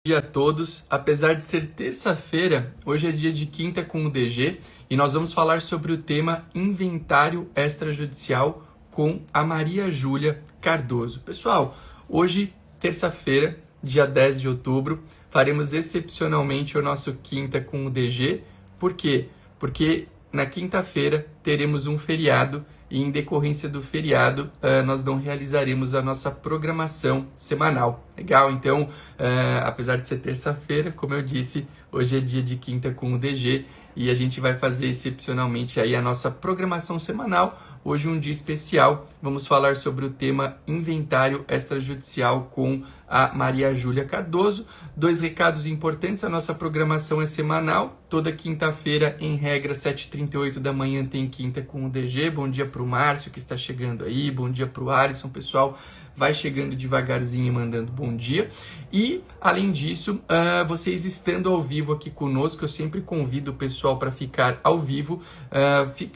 Dia a todos. Apesar de ser terça-feira, hoje é dia de quinta com o DG e nós vamos falar sobre o tema inventário extrajudicial com a Maria Júlia Cardoso. Pessoal, hoje, terça-feira, dia 10 de outubro, faremos excepcionalmente o nosso quinta com o DG. Por quê? Porque na quinta-feira teremos um feriado e em decorrência do feriado nós não realizaremos a nossa programação semanal. Legal? Então, apesar de ser terça-feira, como eu disse, hoje é dia de quinta com o DG e a gente vai fazer excepcionalmente aí a nossa programação semanal. Hoje um dia especial, vamos falar sobre o tema inventário extrajudicial com a Maria Júlia Cardoso. Dois recados importantes, a nossa programação é semanal, toda quinta-feira, em regra, 7h38 da manhã tem quinta com o DG. Bom dia para o Márcio que está chegando aí, bom dia para o Alisson, pessoal. Vai chegando devagarzinho e mandando bom dia. E, além disso, vocês estando ao vivo aqui conosco, eu sempre convido o pessoal para ficar ao vivo.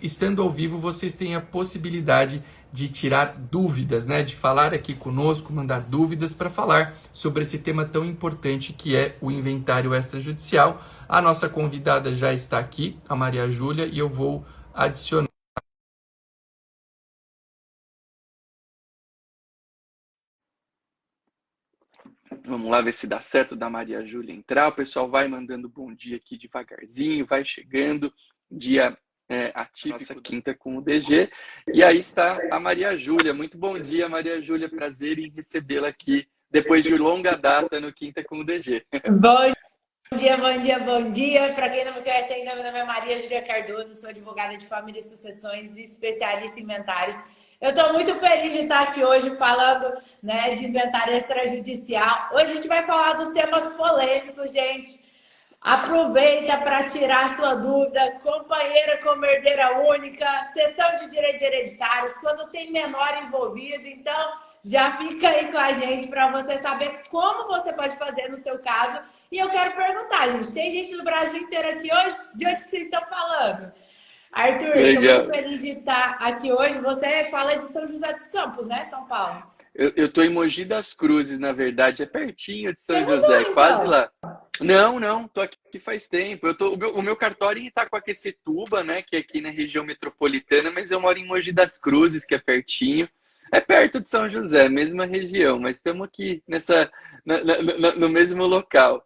Estando ao vivo, vocês têm a possibilidade de tirar dúvidas, né? De falar aqui conosco, mandar dúvidas para falar sobre esse tema tão importante que é o inventário extrajudicial. A nossa convidada já está aqui, a Maria Júlia, e eu vou adicionar. Vamos lá ver se dá certo da Maria Júlia entrar. O pessoal vai mandando bom dia aqui devagarzinho, vai chegando. Dia atípico, nossa quinta com o DG. E aí está a Maria Júlia. Muito bom dia, Maria Júlia. Prazer em recebê-la aqui depois de longa data no Quinta com o DG. Bom dia, bom dia, bom dia. Para quem não me conhece ainda, meu nome é Maria Júlia Cardoso, sou advogada de família e sucessões e especialista em inventários. Eu estou muito feliz de estar aqui hoje falando, né, de inventário extrajudicial. Hoje a gente vai falar dos temas polêmicos, gente. Aproveita para tirar sua dúvida, companheira como herdeira única, cessão de direitos hereditários, quando tem menor envolvido. Então, já fica aí com a gente para você saber como você pode fazer no seu caso. E eu quero perguntar, gente, tem gente do Brasil inteiro aqui hoje? De onde que vocês estão falando? Arthur, estou muito feliz de estar aqui hoje. Você fala de São José dos Campos, né, São Paulo? Eu estou em Mogi das Cruzes, na verdade, é pertinho de São Você José, mudou, quase então? lá. Não, tô aqui faz tempo. O meu cartório está com Aquecetuba, né, que é aqui na região metropolitana, mas eu moro em Mogi das Cruzes, que é pertinho. É perto de São José, mesma região, mas estamos aqui no mesmo local.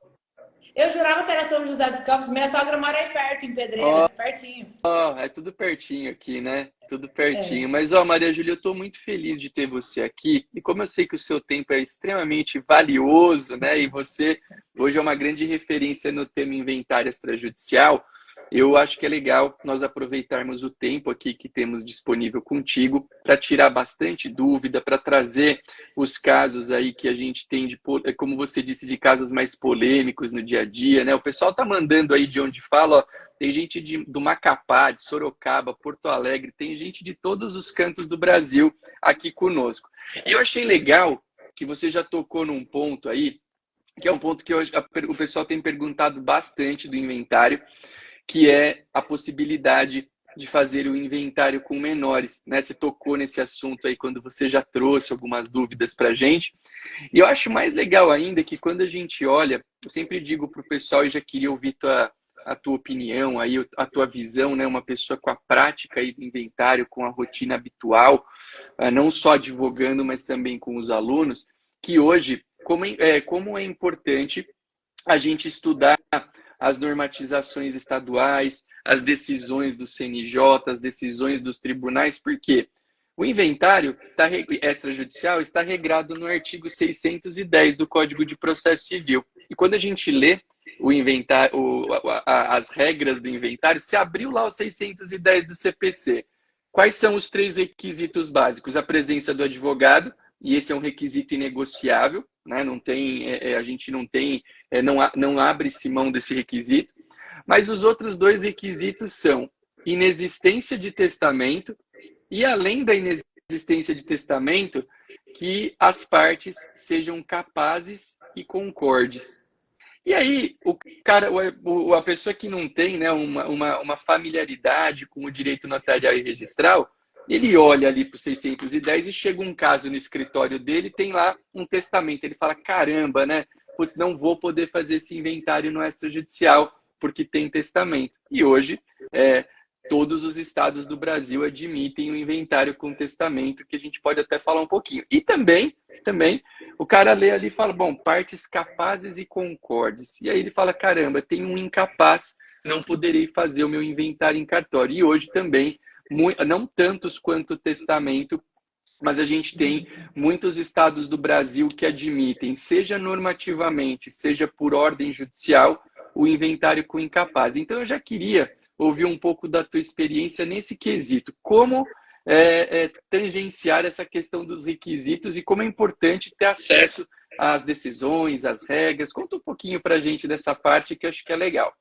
Eu jurava que era São José dos Campos. Minha sogra mora aí perto, em Pedreira, pertinho. É tudo pertinho aqui, né? Tudo pertinho. Mas, Maria Júlia, eu estou muito feliz de ter você aqui. E como eu sei que o seu tempo é extremamente valioso, né? E você hoje é uma grande referência no tema inventário extrajudicial, eu acho que é legal nós aproveitarmos o tempo aqui que temos disponível contigo para tirar bastante dúvida, para trazer os casos aí que a gente tem, como você disse, de casos mais polêmicos no dia a dia, né? O pessoal tá mandando aí de onde fala, ó, tem gente do Macapá, de Sorocaba, Porto Alegre, tem gente de todos os cantos do Brasil aqui conosco. E eu achei legal que você já tocou num ponto aí, que é um ponto que hoje o pessoal tem perguntado bastante do inventário, que é a possibilidade de fazer o inventário com menores, né? Você tocou nesse assunto aí quando você já trouxe algumas dúvidas para a gente. E eu acho mais legal ainda que quando a gente olha, eu sempre digo para o pessoal, e já queria ouvir a tua opinião, aí, a tua visão, né? Uma pessoa com a prática aí do inventário, com a rotina habitual, não só advogando, mas também com os alunos, que hoje, como é importante a gente estudar as normatizações estaduais, as decisões do CNJ, as decisões dos tribunais, porque o inventário extrajudicial está regrado no artigo 610 do Código de Processo Civil. E quando a gente lê o inventário, as regras do inventário, se abriu lá o 610 do CPC. Quais são os 3 requisitos básicos? A presença do advogado, e esse é um requisito inegociável, né? Não tem, a gente não tem, não abre-se mão desse requisito. Mas os outros 2 requisitos são inexistência de testamento e, além da inexistência de testamento, que as partes sejam capazes e concordes. E aí, a pessoa que não tem, né, uma familiaridade com o direito notarial e registral, ele olha ali para o 610 e chega um caso no escritório dele, tem lá um testamento. Ele fala, caramba, né? putz, não vou poder fazer esse inventário no extrajudicial porque tem testamento. E hoje, todos os estados do Brasil admitem o inventário com testamento, que a gente pode até falar um pouquinho. E também o cara lê ali e fala, bom, partes capazes e concordes. E aí ele fala, caramba, tem um incapaz, não poderei fazer o meu inventário em cartório. E hoje também, não tantos quanto o testamento, mas a gente tem muitos estados do Brasil que admitem, seja normativamente, seja por ordem judicial, o inventário com incapaz. Então eu já queria ouvir um pouco da tua experiência nesse quesito. Como tangenciar essa questão dos requisitos e como é importante ter acesso às decisões, às regras. Conta um pouquinho para a gente dessa parte que eu acho que é legal.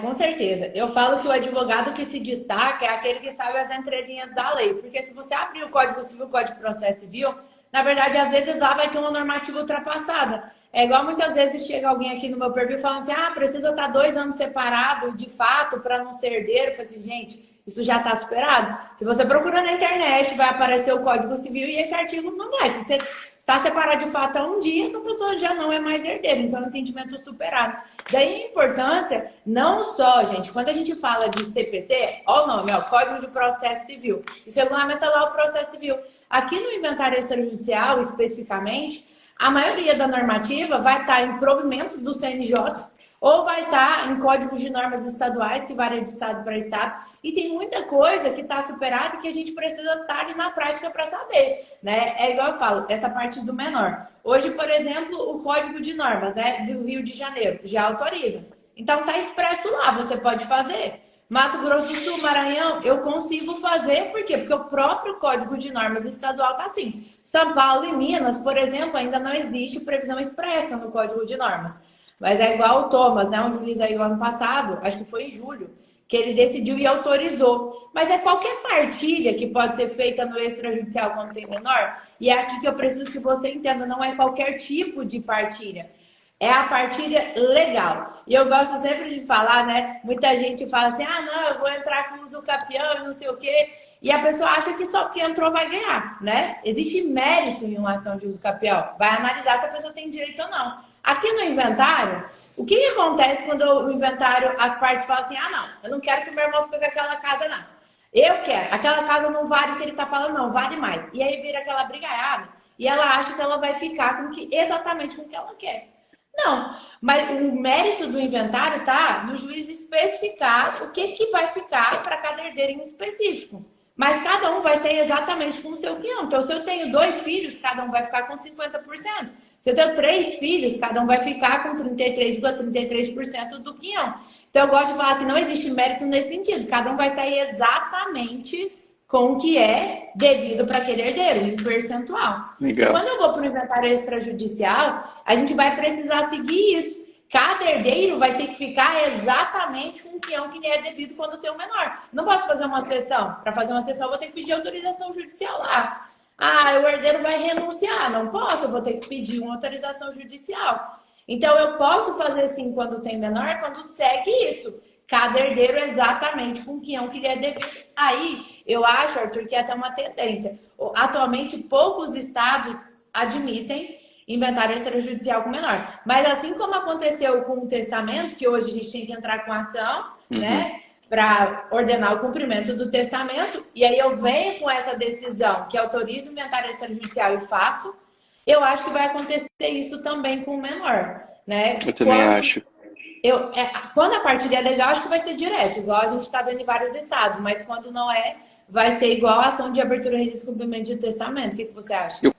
Com certeza. Eu falo que o advogado que se destaca é aquele que sabe as entrelinhas da lei. Porque se você abrir o Código Civil, o Código de Processo Civil, na verdade, às vezes lá vai ter uma normativa ultrapassada. É igual muitas vezes chega alguém aqui no meu perfil falando assim, precisa estar 2 anos separado de fato para não ser herdeiro. Eu falo assim, gente, isso já está superado. Se você procura na internet, vai aparecer o Código Civil e esse artigo não vai. Se você está separado de fato há um dia, essa pessoa já não é mais herdeira. Então, entendimento superado. Daí a importância, não só, gente, quando a gente fala de CPC, olha o nome, Código de Processo Civil. Isso regulamenta lá o processo civil. Aqui no inventário extrajudicial, especificamente, a maioria da normativa vai estar em provimentos do CNJ ou vai estar em códigos de normas estaduais, que varia de estado para estado. E tem muita coisa que está superada e que a gente precisa estar ali na prática para saber, né? É igual eu falo, essa parte do menor. Hoje, por exemplo, o Código de Normas, né, do Rio de Janeiro já autoriza. Então, está expresso lá, você pode fazer. Mato Grosso do Sul, Maranhão, eu consigo fazer, por quê? Porque o próprio Código de Normas estadual está assim. São Paulo e Minas, por exemplo, ainda não existe previsão expressa no Código de Normas. Mas é igual o Thomas, né? Um juiz aí o ano passado, acho que foi em julho, que ele decidiu e autorizou. Mas é qualquer partilha que pode ser feita no extrajudicial quando tem menor, e é aqui que eu preciso que você entenda, não é qualquer tipo de partilha. É a partilha legal. E eu gosto sempre de falar, né? Muita gente fala assim, não, eu vou entrar com usucapião e não sei o quê. E a pessoa acha que só quem entrou vai ganhar, né? Existe mérito em uma ação de usucapião. Vai analisar se a pessoa tem direito ou não. Aqui no inventário, o que acontece quando o inventário, as partes falam assim, não, eu não quero que meu irmão fique com aquela casa, não. Eu quero. Aquela casa não vale o que ele está falando, não, vale mais. E aí vira aquela brigaiada e ela acha que ela vai ficar exatamente com o que ela quer. Não, mas o mérito do inventário tá no juiz especificar o que vai ficar para cada herdeiro em específico. Mas cada um vai ser exatamente com o seu quinhão. Então, se eu tenho 2 filhos, cada um vai ficar com 50%. Se eu tenho 3 filhos, cada um vai ficar com 33,33% do quinhão. Então, eu gosto de falar que não existe mérito nesse sentido. Cada um vai sair exatamente com o que é devido para aquele herdeiro, em percentual. Legal. E quando eu vou para o inventário extrajudicial, a gente vai precisar seguir isso. Cada herdeiro vai ter que ficar exatamente com o quinhão que lhe é devido quando tem o menor. Não posso fazer uma sessão. Para fazer uma sessão, eu vou ter que pedir autorização judicial lá. O herdeiro vai renunciar. Não posso, eu vou ter que pedir uma autorização judicial. Então, eu posso fazer sim quando tem menor, quando segue isso. Cada herdeiro exatamente com o quinhão que lhe é devido. Aí, eu acho, Arthur, que é até uma tendência. Atualmente, poucos estados admitem inventário extrajudicial com menor. Mas assim como aconteceu com o testamento, que hoje a gente tem que entrar com ação, né? Para ordenar o cumprimento do testamento, e aí eu venho com essa decisão que autoriza o inventário extrajudicial e faço, eu acho que vai acontecer isso também com o menor, né? Eu também acho. Quando a partilha é legal, acho que vai ser direto, igual a gente está vendo em vários estados, mas quando não é, vai ser igual a ação de abertura e registro de cumprimento de testamento. O que você acha? Eu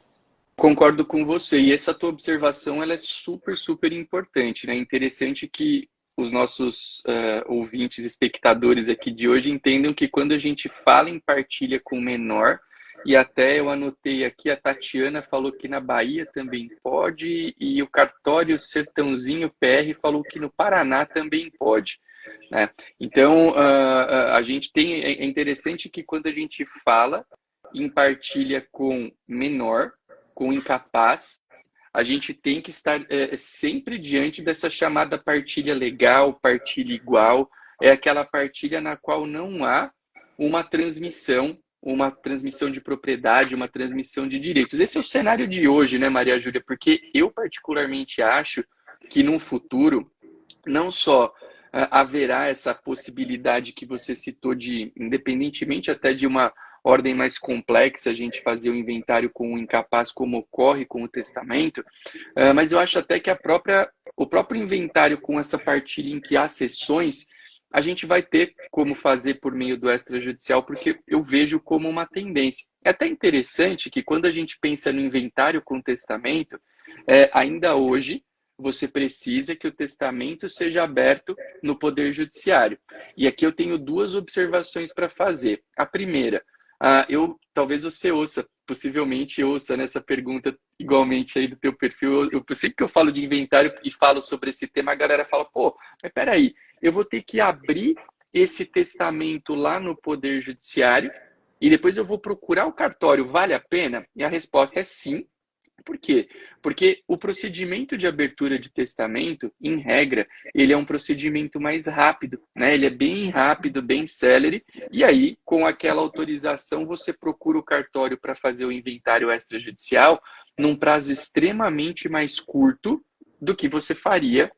concordo com você, e essa tua observação ela é super, super importante, né? Interessante que os nossos ouvintes, espectadores aqui de hoje entendam que quando a gente fala em partilha com menor, e até eu anotei aqui, a Tatiana falou que na Bahia também pode, e o cartório Sertãozinho PR falou que no Paraná também pode, né? Então, a gente tem, é interessante que quando a gente fala em partilha com menor, com incapaz, a gente tem que estar sempre diante dessa chamada partilha legal, partilha igual, é aquela partilha na qual não há uma transmissão uma transmissão de propriedade, uma transmissão de direitos. Esse é o cenário de hoje, né, Maria Júlia? Porque eu particularmente acho que no futuro, não só haverá essa possibilidade que você citou de, independentemente até de uma ordem mais complexa, a gente fazer o inventário com o incapaz, como ocorre com o testamento, mas eu acho até que o próprio inventário com essa partilha em que há sessões, a gente vai ter como fazer por meio do extrajudicial, porque eu vejo como uma tendência. É até interessante que quando a gente pensa no inventário com testamento, ainda hoje, você precisa que o testamento seja aberto no Poder Judiciário. E aqui eu tenho duas observações para fazer. A primeira, talvez você possivelmente ouça nessa pergunta igualmente aí do teu perfil. Sempre que eu falo de inventário e falo sobre esse tema, a galera fala, pô, mas peraí, eu vou ter que abrir esse testamento lá no Poder Judiciário e depois eu vou procurar o cartório, vale a pena? E a resposta é sim. Por quê? Porque o procedimento de abertura de testamento, em regra, ele é um procedimento mais rápido, né? Ele é bem rápido, bem célere, e aí, com aquela autorização, você procura o cartório para fazer o inventário extrajudicial num prazo extremamente mais curto do que você faria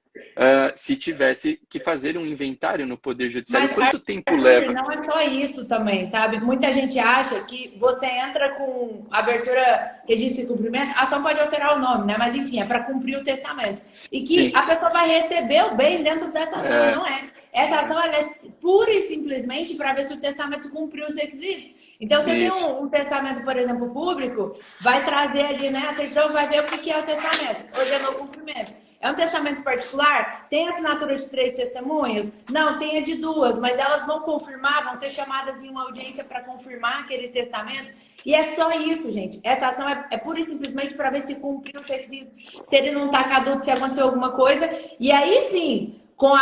se tivesse que fazer um inventário no Poder Judiciário. Mas, Quanto tempo Arthur, leva? não é só isso também, sabe? Muita gente acha que você entra com abertura, registro e cumprimento, a ação pode alterar o nome, né? Mas enfim, é para cumprir o testamento. E que Sim. a pessoa vai receber o bem dentro dessa ação, não é? Essa ação ela é pura e simplesmente para ver se o testamento cumpriu os requisitos. Então, se eu tenho um testamento, por exemplo, público, vai trazer ali, né? A certidão vai ver o que é o testamento, ordenou o cumprimento. É um testamento particular? Tem assinatura de 3 testemunhas? Não, tem a de 2, mas elas vão confirmar, vão ser chamadas em uma audiência para confirmar aquele testamento. E é só isso, gente. Essa ação é pura e simplesmente para ver se cumpriu os requisitos, se ele não está caduco, se aconteceu alguma coisa. E aí sim, com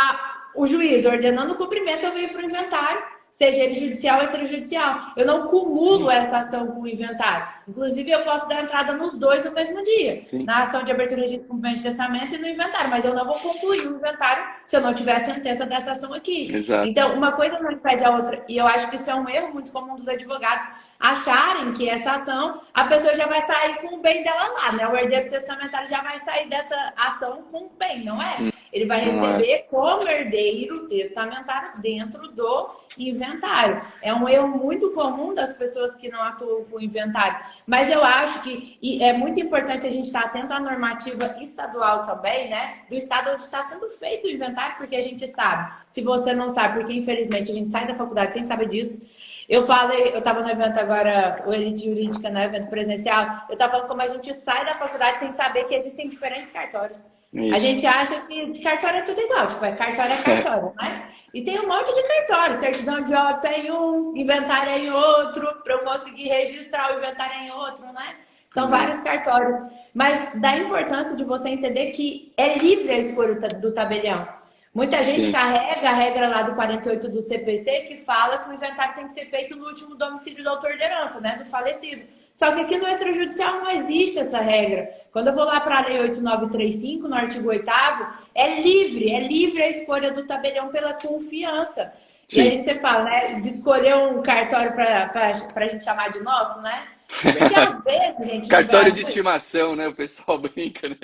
o juiz ordenando o cumprimento, eu venho para o inventário, seja ele judicial ou extrajudicial. Eu não cumulo essa ação com o inventário. Inclusive, eu posso dar entrada nos dois no mesmo dia. Sim. Na ação de abertura de cumprimento de testamento e no inventário. Mas eu não vou concluir o inventário se eu não tiver a sentença dessa ação aqui. Exato. Então, uma coisa não impede a outra. E eu acho que isso é um erro muito comum dos advogados acharem que essa ação, a pessoa já vai sair com o bem dela lá, né? O herdeiro testamentário já vai sair dessa ação com o bem, não é? Ele vai receber como herdeiro testamentário dentro do inventário. É um erro muito comum das pessoas que não atuam com o inventário. Mas eu acho que é muito importante a gente estar atento à normativa estadual também, né? Do estado onde está sendo feito o inventário, porque a gente sabe. Se você não sabe, porque infelizmente a gente sai da faculdade sem saber disso. Eu estava no evento agora, o Elite Jurídica, no evento presencial, eu estava falando como a gente sai da faculdade sem saber que existem diferentes cartórios. Isso. A gente acha que cartório é tudo igual, tipo, cartório é cartório, né? E tem um monte de cartório, certidão de óbito é em um, inventário é em outro, para eu conseguir registrar o inventário é em outro, né? São vários cartórios. Mas da importância de você entender que é livre a escolha do tabelião. Muita gente carrega a regra lá do 48 do CPC que fala que o inventário tem que ser feito no último domicílio do autor de herança, né? Do falecido. Só que aqui no extrajudicial não existe essa regra. Quando eu vou lá para a Lei 8935, no artigo 8º, é livre a escolha do tabelião pela confiança. Sim. E a gente sempre fala, né? De escolher um cartório para a gente chamar de nosso, né? Porque às vezes, gente... Cartório de estimação, né? O pessoal brinca, né?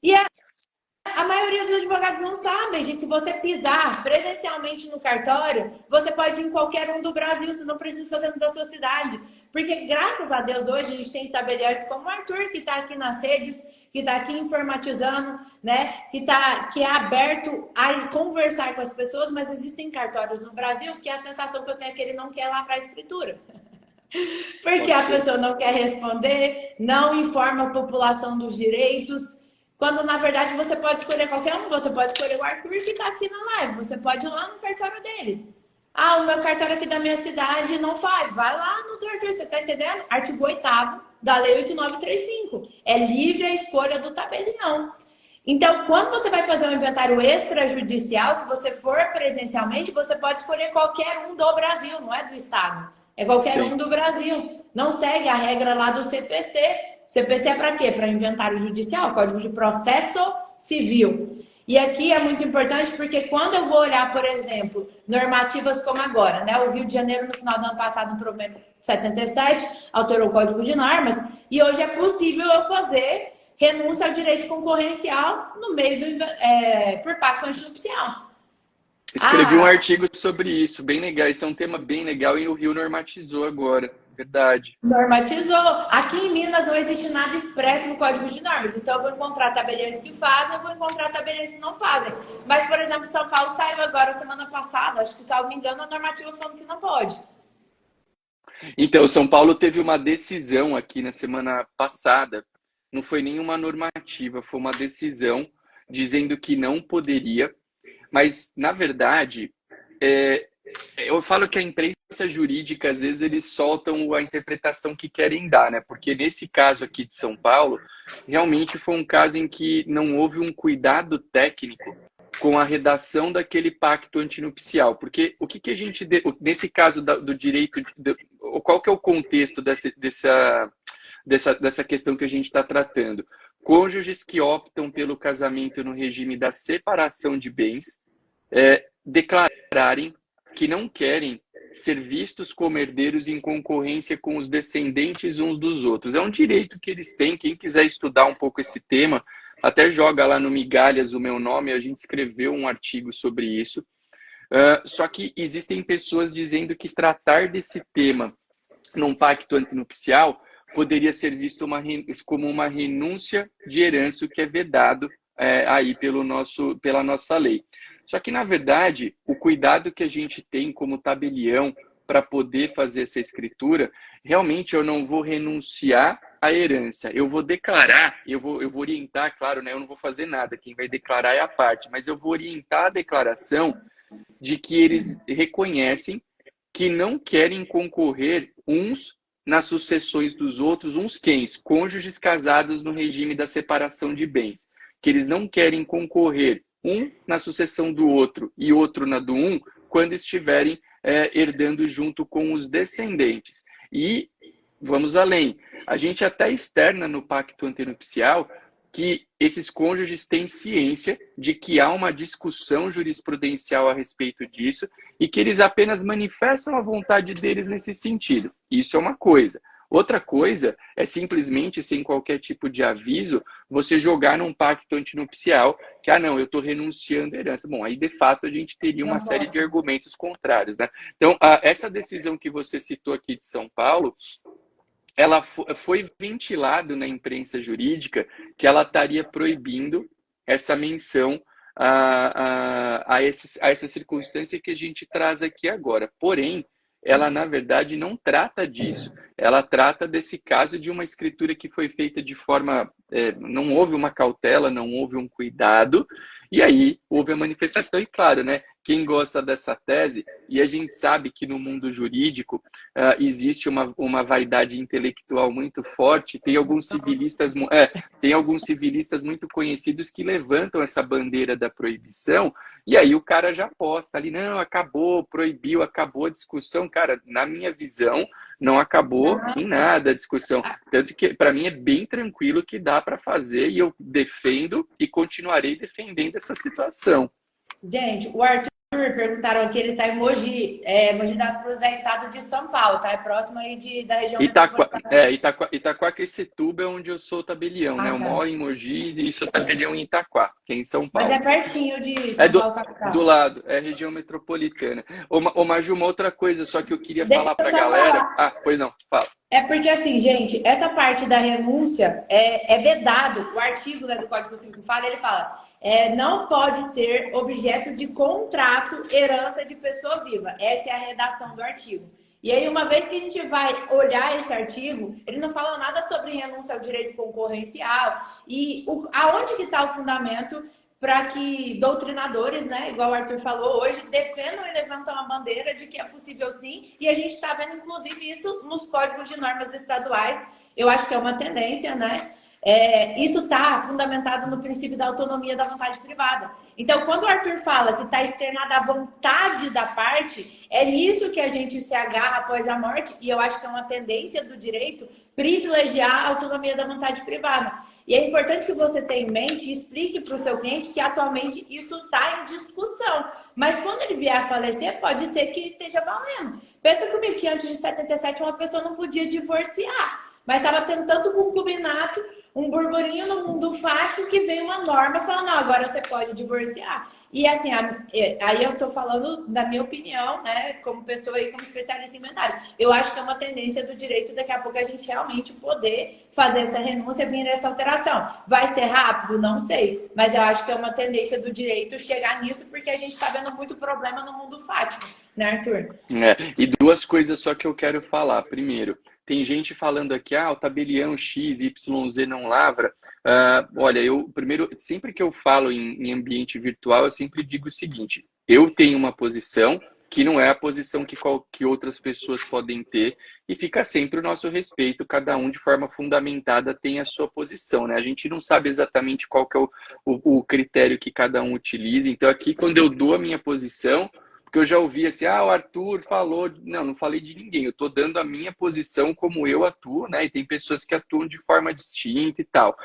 E a maioria dos advogados não sabem, gente. Se você pisar presencialmente no cartório, você pode ir em qualquer um do Brasil, você não precisa fazer no da sua cidade. Porque, graças a Deus, hoje a gente tem tabeliões como o Arthur, que está aqui nas redes, que está aqui informatizando, né? Que é aberto a conversar com as pessoas, mas existem cartórios no Brasil que a sensação que eu tenho é que ele não quer lá para a escritura. Porque a pessoa não quer responder, não informa a população dos direitos. Quando, na verdade, você pode escolher qualquer um. Você pode escolher o Arthur que está aqui na live. Você pode ir lá no cartório dele. Ah, o meu cartório aqui da minha cidade não faz. Vai lá no do Arthur, você está entendendo? Artigo 8º da Lei 8935. É livre a escolha do tabelião. Então, quando você vai fazer um inventário extrajudicial, se você for presencialmente, você pode escolher qualquer um do Brasil, não é do estado. É qualquer um do Brasil. Não segue a regra lá do CPC. CPC é para quê? Para inventário judicial, Código de Processo Civil. E aqui é muito importante porque quando eu vou olhar, por exemplo, normativas como agora, né? O Rio de Janeiro, no final do ano passado, no provimento 77, alterou o Código de Normas, e hoje é possível eu fazer renúncia ao direito concorrencial no meio por pacto antinupcial. Escrevi um artigo sobre isso, bem legal. Esse é um tema bem legal e o Rio normatizou agora, verdade. Normatizou. Aqui em Minas não existe nada expresso no Código de Normas. Então, eu vou encontrar tabeliões que fazem, eu vou encontrar tabeliões que não fazem. Mas, por exemplo, São Paulo saiu agora, semana passada, acho que, se eu não me engano, a normativa falando que não pode. Então, São Paulo teve uma decisão aqui na semana passada. Não foi nenhuma normativa, foi uma decisão dizendo que não poderia. Mas, na verdade, eu falo que a imprensa jurídica, às vezes, eles soltam a interpretação que querem dar, né? Porque nesse caso aqui de São Paulo, realmente foi um caso em que não houve um cuidado técnico com a redação daquele pacto antinupcial. Porque o que a gente... Nesse caso do direito... Qual que é o contexto dessa questão que a gente está tratando? Cônjuges que optam pelo casamento no regime da separação de bens, declararem que não querem ser vistos como herdeiros em concorrência com os descendentes uns dos outros. É um direito que eles têm. Quem quiser estudar um pouco esse tema, até joga lá no Migalhas o meu nome, a gente escreveu um artigo sobre isso. Só que existem pessoas dizendo que tratar desse tema num pacto antinupcial poderia ser visto como uma renúncia de herança, que é vedado aí pela nossa lei. Só que, na verdade, o cuidado que a gente tem como tabelião para poder fazer essa escritura, realmente eu não vou renunciar à herança. Eu vou declarar, eu vou orientar, claro, né? Eu não vou fazer nada, quem vai declarar é a parte, mas eu vou orientar a declaração de que eles reconhecem que não querem concorrer uns nas sucessões dos outros, uns quens? Cônjuges casados no regime da separação de bens. Que eles não querem concorrer um na sucessão do outro e outro na do um, quando estiverem herdando junto com os descendentes. E vamos além. A gente até externa no pacto antenupcial que esses cônjuges têm ciência de que há uma discussão jurisprudencial a respeito disso e que eles apenas manifestam a vontade deles nesse sentido. Isso é uma coisa. Outra coisa é simplesmente, sem qualquer tipo de aviso, você jogar num pacto antinupcial que, não, eu estou renunciando à herança. Bom, aí de fato a gente teria uma série de argumentos contrários, né? Então, essa decisão que você citou aqui de São Paulo, ela foi ventilado na imprensa jurídica que ela estaria proibindo essa menção a essa circunstância que a gente traz aqui agora. Porém, ela, na verdade, não trata disso. Ela trata desse caso de uma escritura que foi feita de forma... não houve uma cautela, não houve um cuidado, e aí houve a manifestação. E claro, né? Quem gosta dessa tese, e a gente sabe que no mundo jurídico existe uma vaidade intelectual muito forte, tem alguns civilistas muito conhecidos que levantam essa bandeira da proibição, e aí o cara já posta ali, não, acabou, proibiu, acabou a discussão. Cara, na minha visão, não acabou em nada a discussão. Tanto que, para mim, é bem tranquilo que dá para fazer, e eu defendo e continuarei defendendo essa situação. Gente, o Arthur perguntaram aqui, ele está em Mogi. Mogi das Cruzes é estado de São Paulo, tá? É próximo aí da região Itaquaquecetuba é onde eu sou tabelião, né? Eu moro em Mogi e sou tabelião em Itaquá, que é em São Paulo. Mas é pertinho de São Paulo, capital. Do lado, é região metropolitana. Ô Maju, uma outra coisa só que eu queria falar pra galera. Pois não, fala. É porque, assim, gente, essa parte da renúncia é vedado. O artigo, né, do Código Civil ele fala, não pode ser objeto de contrato, herança de pessoa viva. Essa é a redação do artigo. E aí, uma vez que a gente vai olhar esse artigo, ele não fala nada sobre renúncia ao direito concorrencial. E aonde que está o fundamento para que doutrinadores, né, igual o Arthur falou hoje, defendam e levantam a bandeira de que é possível sim, e a gente está vendo, inclusive, isso nos códigos de normas estaduais. Eu acho que é uma tendência, né? Isso está fundamentado no princípio da autonomia da vontade privada. Então, quando o Arthur fala que está externada a vontade da parte, é nisso que a gente se agarra após a morte, e eu acho que é uma tendência do direito privilegiar a autonomia da vontade privada. E é importante que você tenha em mente e explique para o seu cliente que atualmente isso está em discussão. Mas quando ele vier a falecer, pode ser que esteja valendo. Pensa comigo que antes de 77 uma pessoa não podia divorciar. Mas estava tendo tanto concubinato, um burburinho no mundo fático que veio uma norma falando, não, agora você pode divorciar. E assim, aí eu tô falando da minha opinião, né, como pessoa e como especialista em inventário. Eu acho que é uma tendência do direito daqui a pouco a gente realmente poder fazer essa renúncia, vir essa alteração. Vai ser rápido? Não sei. Mas eu acho que é uma tendência do direito chegar nisso, porque a gente está vendo muito problema no mundo fático, né, Arthur? E duas coisas só que eu quero falar. Primeiro, tem gente falando aqui, o tabelião X, YZ não lavra. Olha, primeiro, sempre que eu falo em ambiente virtual, eu sempre digo o seguinte: eu tenho uma posição que não é a posição que outras pessoas podem ter, e fica sempre o nosso respeito, cada um de forma fundamentada tem a sua posição, né? A gente não sabe exatamente qual que é o critério que cada um utiliza, então aqui quando eu dou a minha posição, porque eu já ouvi assim, o Arthur falou... Não falei de ninguém, eu estou dando a minha posição como eu atuo, né? E tem pessoas que atuam de forma distinta e tal.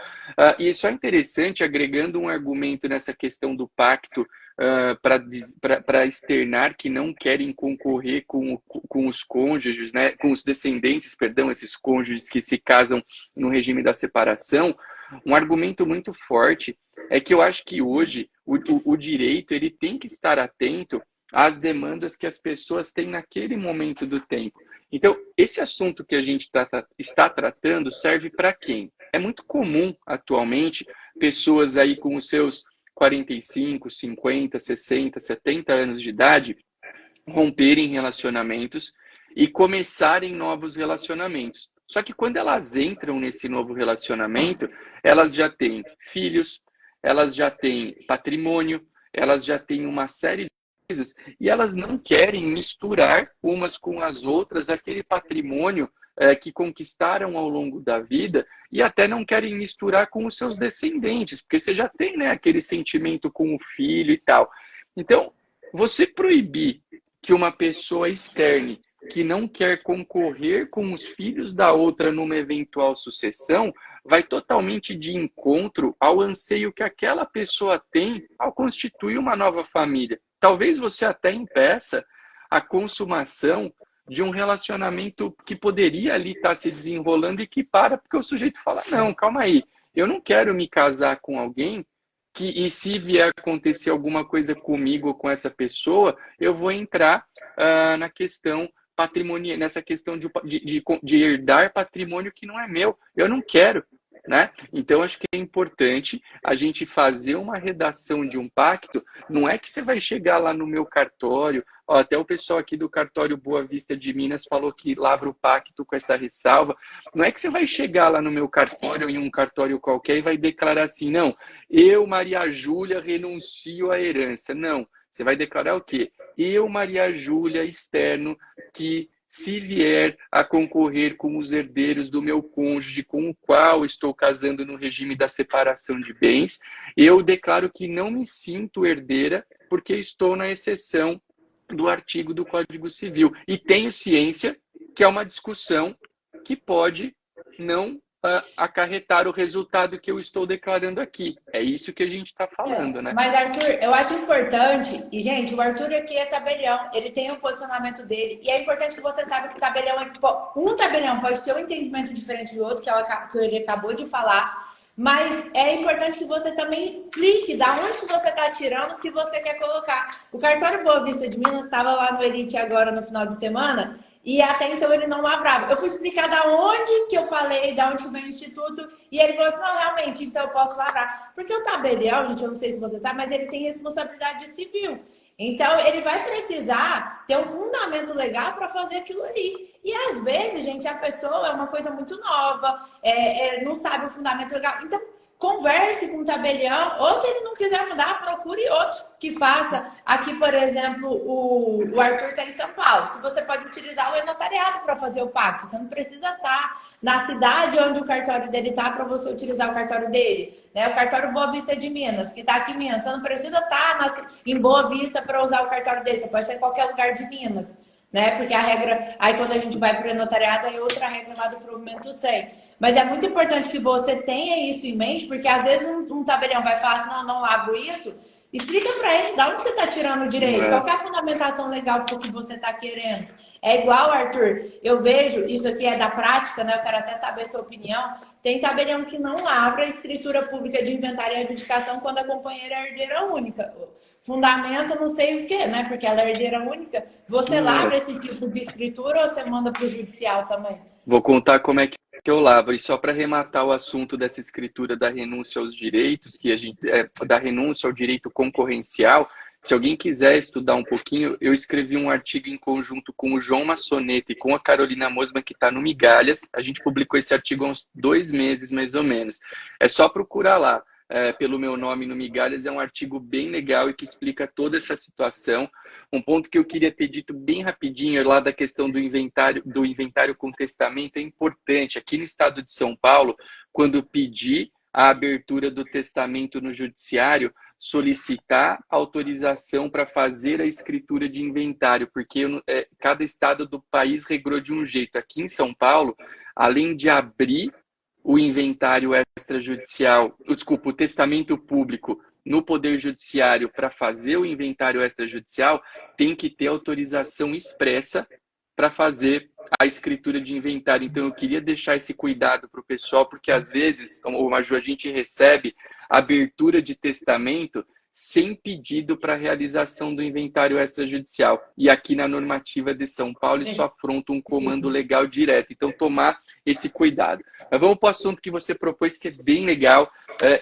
E isso é interessante, agregando um argumento nessa questão do pacto, para externar que não querem concorrer com os cônjuges, né? Com os descendentes, perdão, esses cônjuges que se casam no regime da separação. Um argumento muito forte é que eu acho que hoje o direito ele tem que estar atento às demandas que as pessoas têm naquele momento do tempo. Então, esse assunto que a gente está tratando serve para quem? É muito comum, atualmente, pessoas aí com os seus 45, 50, 60, 70 anos de idade romperem relacionamentos e começarem novos relacionamentos. Só que quando elas entram nesse novo relacionamento, elas já têm filhos, elas já têm patrimônio, elas já têm uma série de coisas e elas não querem misturar umas com as outras aquele patrimônio que conquistaram ao longo da vida e até não querem misturar com os seus descendentes, porque você já tem, né, aquele sentimento com o filho e tal. Então, você proibir que uma pessoa externe que não quer concorrer com os filhos da outra numa eventual sucessão vai totalmente de encontro ao anseio que aquela pessoa tem ao constituir uma nova família. Talvez você até impeça a consumação de um relacionamento que poderia ali estar se desenrolando e que para, porque o sujeito fala, não, calma aí, eu não quero me casar com alguém e se vier acontecer alguma coisa comigo ou com essa pessoa, eu vou entrar na questão patrimonial, nessa questão de herdar patrimônio que não é meu. Eu não quero. Né? Então, acho que é importante a gente fazer uma redação de um pacto. Não é que você vai chegar lá no meu cartório, até o pessoal aqui do cartório Boa Vista de Minas falou que lavra o pacto com essa ressalva. Não é que você vai chegar lá no meu cartório, em um cartório qualquer, e vai declarar assim, não, eu, Maria Júlia, renuncio à herança. Não, você vai declarar o quê? Eu, Maria Júlia, externo, que se vier a concorrer com os herdeiros do meu cônjuge com o qual estou casando no regime da separação de bens, eu declaro que não me sinto herdeira porque estou na exceção do artigo do Código Civil. E tenho ciência que é uma discussão que pode não acarretar o resultado que eu estou declarando aqui. É isso que a gente está falando, né? Mas, Arthur, eu acho importante, e, gente, o Arthur aqui é tabelião, ele tem o posicionamento dele, e é importante que você saiba que tabelião um tabelião pode ter um entendimento diferente do outro, que ele acabou de falar, mas é importante que você também explique da onde que você está tirando o que você quer colocar. O cartório Boa Vista de Minas estava lá no Elite agora no final de semana, e até então ele não lavrava. Eu fui explicar da onde que eu falei, da onde que vem o instituto, e ele falou assim, não, realmente, então eu posso lavrar. Porque o tabelião, gente, eu não sei se você sabe, mas ele tem responsabilidade civil. Então, ele vai precisar ter um fundamento legal para fazer aquilo ali. E, às vezes, gente, a pessoa é uma coisa muito nova, não sabe o fundamento legal. Então, converse com o tabelião, ou se ele não quiser mudar, procure outro que faça. Aqui, por exemplo, o Arthur está em São Paulo. Se você pode utilizar o e-notariado para fazer o pacto, você não precisa estar na cidade onde o cartório dele está para você utilizar o cartório dele. Né? O cartório Boa Vista de Minas, que está aqui em Minas, você não precisa estar em Boa Vista para usar o cartório dele, você pode estar em qualquer lugar de Minas. né? Porque a regra, aí quando a gente vai para o notariado, aí outra regra lá do provimento 100. Mas é muito importante que você tenha isso em mente, porque às vezes um tabelião vai falar assim, não lavro isso. Explica para ele de onde você está tirando o direito, qual que é a fundamentação legal para o que você está querendo. É igual, Arthur, eu vejo, isso aqui é da prática, né? Eu quero até saber a sua opinião. Tem tabelião que não lavra a escritura pública de inventário e adjudicação quando a companheira é herdeira única. Fundamento, não sei o quê, né? Porque ela é herdeira única. Você lavra esse tipo de escritura ou você manda para o judicial também? Vou contar como é que eu lavro. E só para arrematar o assunto dessa escritura da renúncia aos direitos, que a gente da renúncia ao direito concorrencial, se alguém quiser estudar um pouquinho, eu escrevi um artigo em conjunto com o João Massoneta e com a Carolina Mosman, que está no Migalhas. A gente publicou esse artigo há uns 2 meses, mais ou menos. É só procurar lá. Pelo meu nome no Migalhas, é um artigo bem legal e que explica toda essa situação. Um ponto que eu queria ter dito bem rapidinho lá da questão do inventário com testamento é importante. Aqui no estado de São Paulo, quando pedir a abertura do testamento no judiciário, solicitar autorização para fazer a escritura de inventário, porque cada estado do país regrou de um jeito. Aqui em São Paulo, além de abrir o inventário extrajudicial, desculpa, o testamento público no Poder Judiciário para fazer o inventário extrajudicial, tem que ter autorização expressa para fazer a escritura de inventário. Então, eu queria deixar esse cuidado para o pessoal, porque às vezes, como a gente recebe abertura de testamento sem pedido para realização do inventário extrajudicial. E aqui na normativa de São Paulo, isso afronta um comando legal direto. Então, tomar esse cuidado. Mas vamos para o assunto que você propôs, que é bem legal,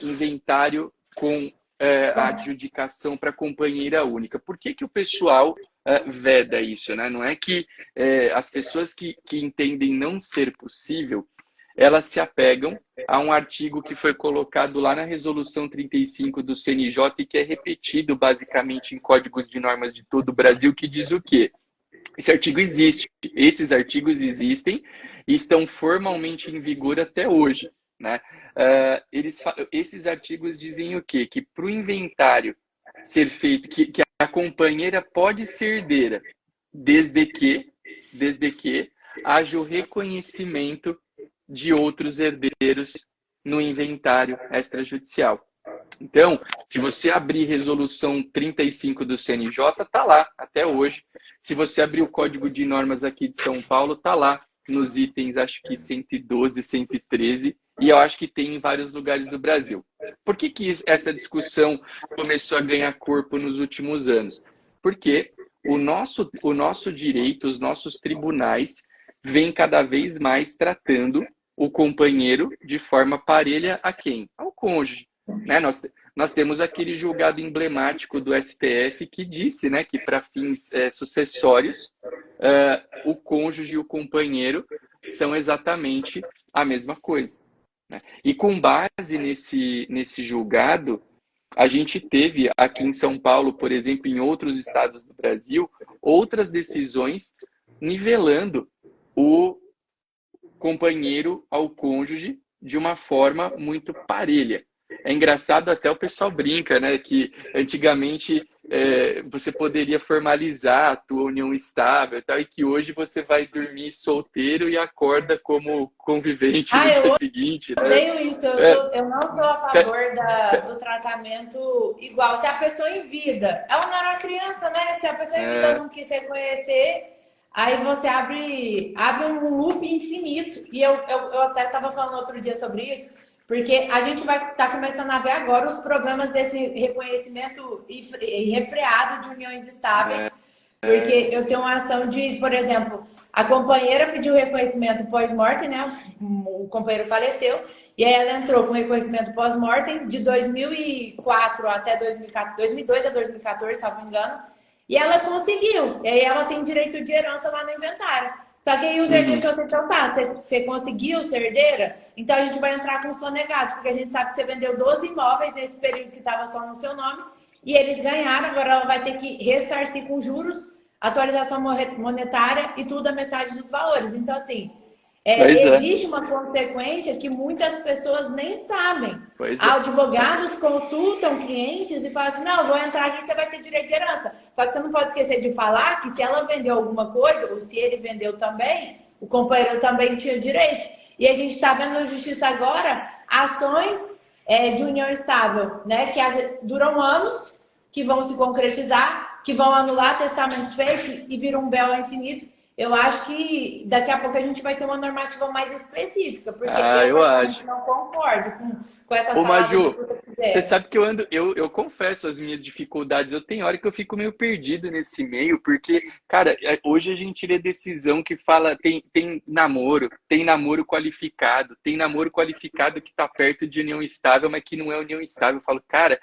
inventário com a adjudicação para companheira única. Por que o pessoal veda isso, né? Não é que as pessoas que entendem não ser possível, elas se apegam a um artigo que foi colocado lá na Resolução 35 do CNJ e que é repetido basicamente em códigos de normas de todo o Brasil, que diz o quê? Esse artigo existe, esses artigos existem e estão formalmente em vigor até hoje, né? Esses artigos dizem o quê? Que para o inventário ser feito, que a companheira pode ser herdeira, desde que haja o reconhecimento de outros herdeiros no inventário extrajudicial. Então, se você abrir resolução 35 do CNJ, está lá até hoje. Se você abrir o Código de Normas aqui de São Paulo, está lá nos itens, acho que 112, 113, e eu acho que tem em vários lugares do Brasil. Por que essa discussão começou a ganhar corpo nos últimos anos? Porque o nosso direito, os nossos tribunais, vêm cada vez mais tratando o companheiro de forma parelha a quem? Ao cônjuge. Né? Nós temos aquele julgado emblemático do STF que disse, né, que para fins sucessórios, o cônjuge e o companheiro são exatamente a mesma coisa. Né? E com base nesse julgado, a gente teve aqui em São Paulo, por exemplo, em outros estados do Brasil, outras decisões nivelando o companheiro ao cônjuge de uma forma muito parelha. É engraçado, até o pessoal brinca, né, que antigamente você poderia formalizar a tua união estável e tal, e que hoje você vai dormir solteiro e acorda como convivente no dia seguinte. Eu odeio isso, eu não sou a favor do tratamento igual. Se a pessoa em vida, ela não era uma criança, né? Se a pessoa em vida não quis reconhecer, aí você abre um loop infinito. E eu até estava falando outro dia sobre isso, porque a gente vai estar começando a ver agora os problemas desse reconhecimento irrefreado de uniões estáveis. Porque eu tenho uma ação de, por exemplo, a companheira pediu reconhecimento pós-mortem, né? O companheiro faleceu, e aí ela entrou com reconhecimento pós-mortem de 2004 até 2002 a 2014, se não me engano. E ela conseguiu. E aí ela tem direito de herança lá no inventário. Só que aí os herdeiros falaram assim, então tá, você conseguiu ser herdeira? Então a gente vai entrar com sonegados, porque a gente sabe que você vendeu 12 imóveis nesse período que estava só no seu nome, e eles ganharam, agora ela vai ter que ressarcir com juros, atualização monetária e tudo a metade dos valores. Então, assim, Pois é. Existe uma consequência que muitas pessoas nem sabem. Pois é. Advogados consultam clientes e falam assim, não, vou entrar aqui, você vai ter direito de herança. Só que você não pode esquecer de falar que se ela vendeu alguma coisa, ou se ele vendeu também, o companheiro também tinha direito. E a gente está vendo na justiça agora ações de união estável, né? Que duram anos, que vão se concretizar, que vão anular testamentos feitos e viram um véu infinito. Eu acho que daqui a pouco a gente vai ter uma normativa mais específica, porque eu acho. não concordo com essa Ô, salada Maju, que você sabe que eu confesso as minhas dificuldades. Eu tenho hora que eu fico meio perdido nesse meio, porque, cara, hoje a gente lê decisão que fala, tem namoro qualificado, tem namoro qualificado que tá perto de união estável, mas que não é união estável. Eu falo, cara,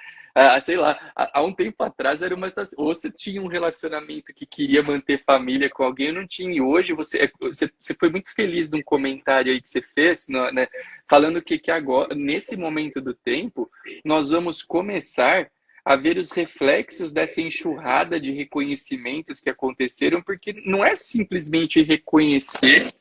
sei lá, há um tempo atrás era uma situação, ou você tinha um relacionamento que queria manter família com alguém, eu não tinha. E hoje você foi muito feliz num comentário aí que você fez, né, falando que agora, nesse momento do tempo, nós vamos começar a ver os reflexos dessa enxurrada de reconhecimentos que aconteceram, porque não é simplesmente reconhecer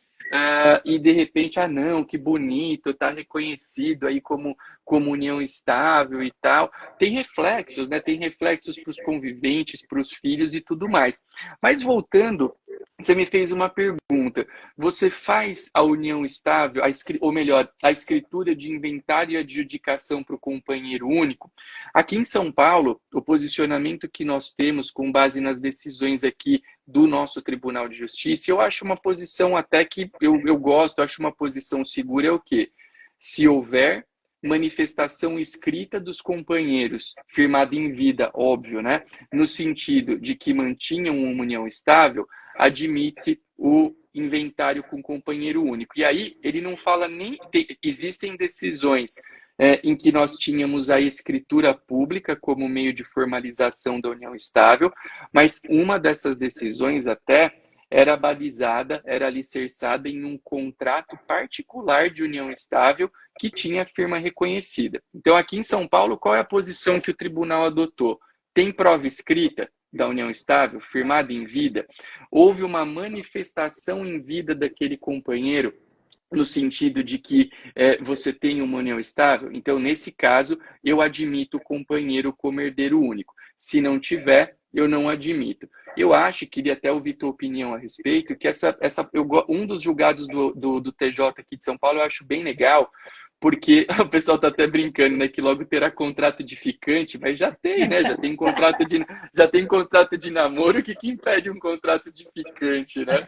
e de repente, não, que bonito, tá reconhecido aí como união estável e tal. Tem reflexos, né? Tem reflexos para os conviventes, para os filhos e tudo mais. Mas voltando, você me fez uma pergunta. Você faz a união estável, ou melhor, a escritura de inventário e adjudicação para o companheiro único? Aqui em São Paulo, o posicionamento que nós temos com base nas decisões aqui do nosso Tribunal de Justiça, eu acho uma posição até que eu gosto, acho uma posição segura, é o quê? Se houver manifestação escrita dos companheiros, firmada em vida, óbvio, né? No sentido de que mantinham uma união estável, admite-se o inventário com companheiro único. E aí, ele não fala nem... Existem decisões em que nós tínhamos a escritura pública como meio de formalização da união estável, mas uma dessas decisões até era balizada, era alicerçada em um contrato particular de união estável que tinha firma reconhecida. Então, aqui em São Paulo, qual é a posição que o tribunal adotou? Tem prova escrita da união estável, firmada em vida? Houve uma manifestação em vida daquele companheiro no sentido de que você tem uma união estável? Então, nesse caso, eu admito o companheiro como herdeiro único. Se não tiver, eu não admito. Eu acho, queria até ouvir tua opinião a respeito, que um dos julgados do TJ aqui de São Paulo eu acho bem legal, porque o pessoal está até brincando, né, que logo terá contrato de ficante, mas já tem, né? Já tem contrato de namoro, que impede um contrato de ficante, né?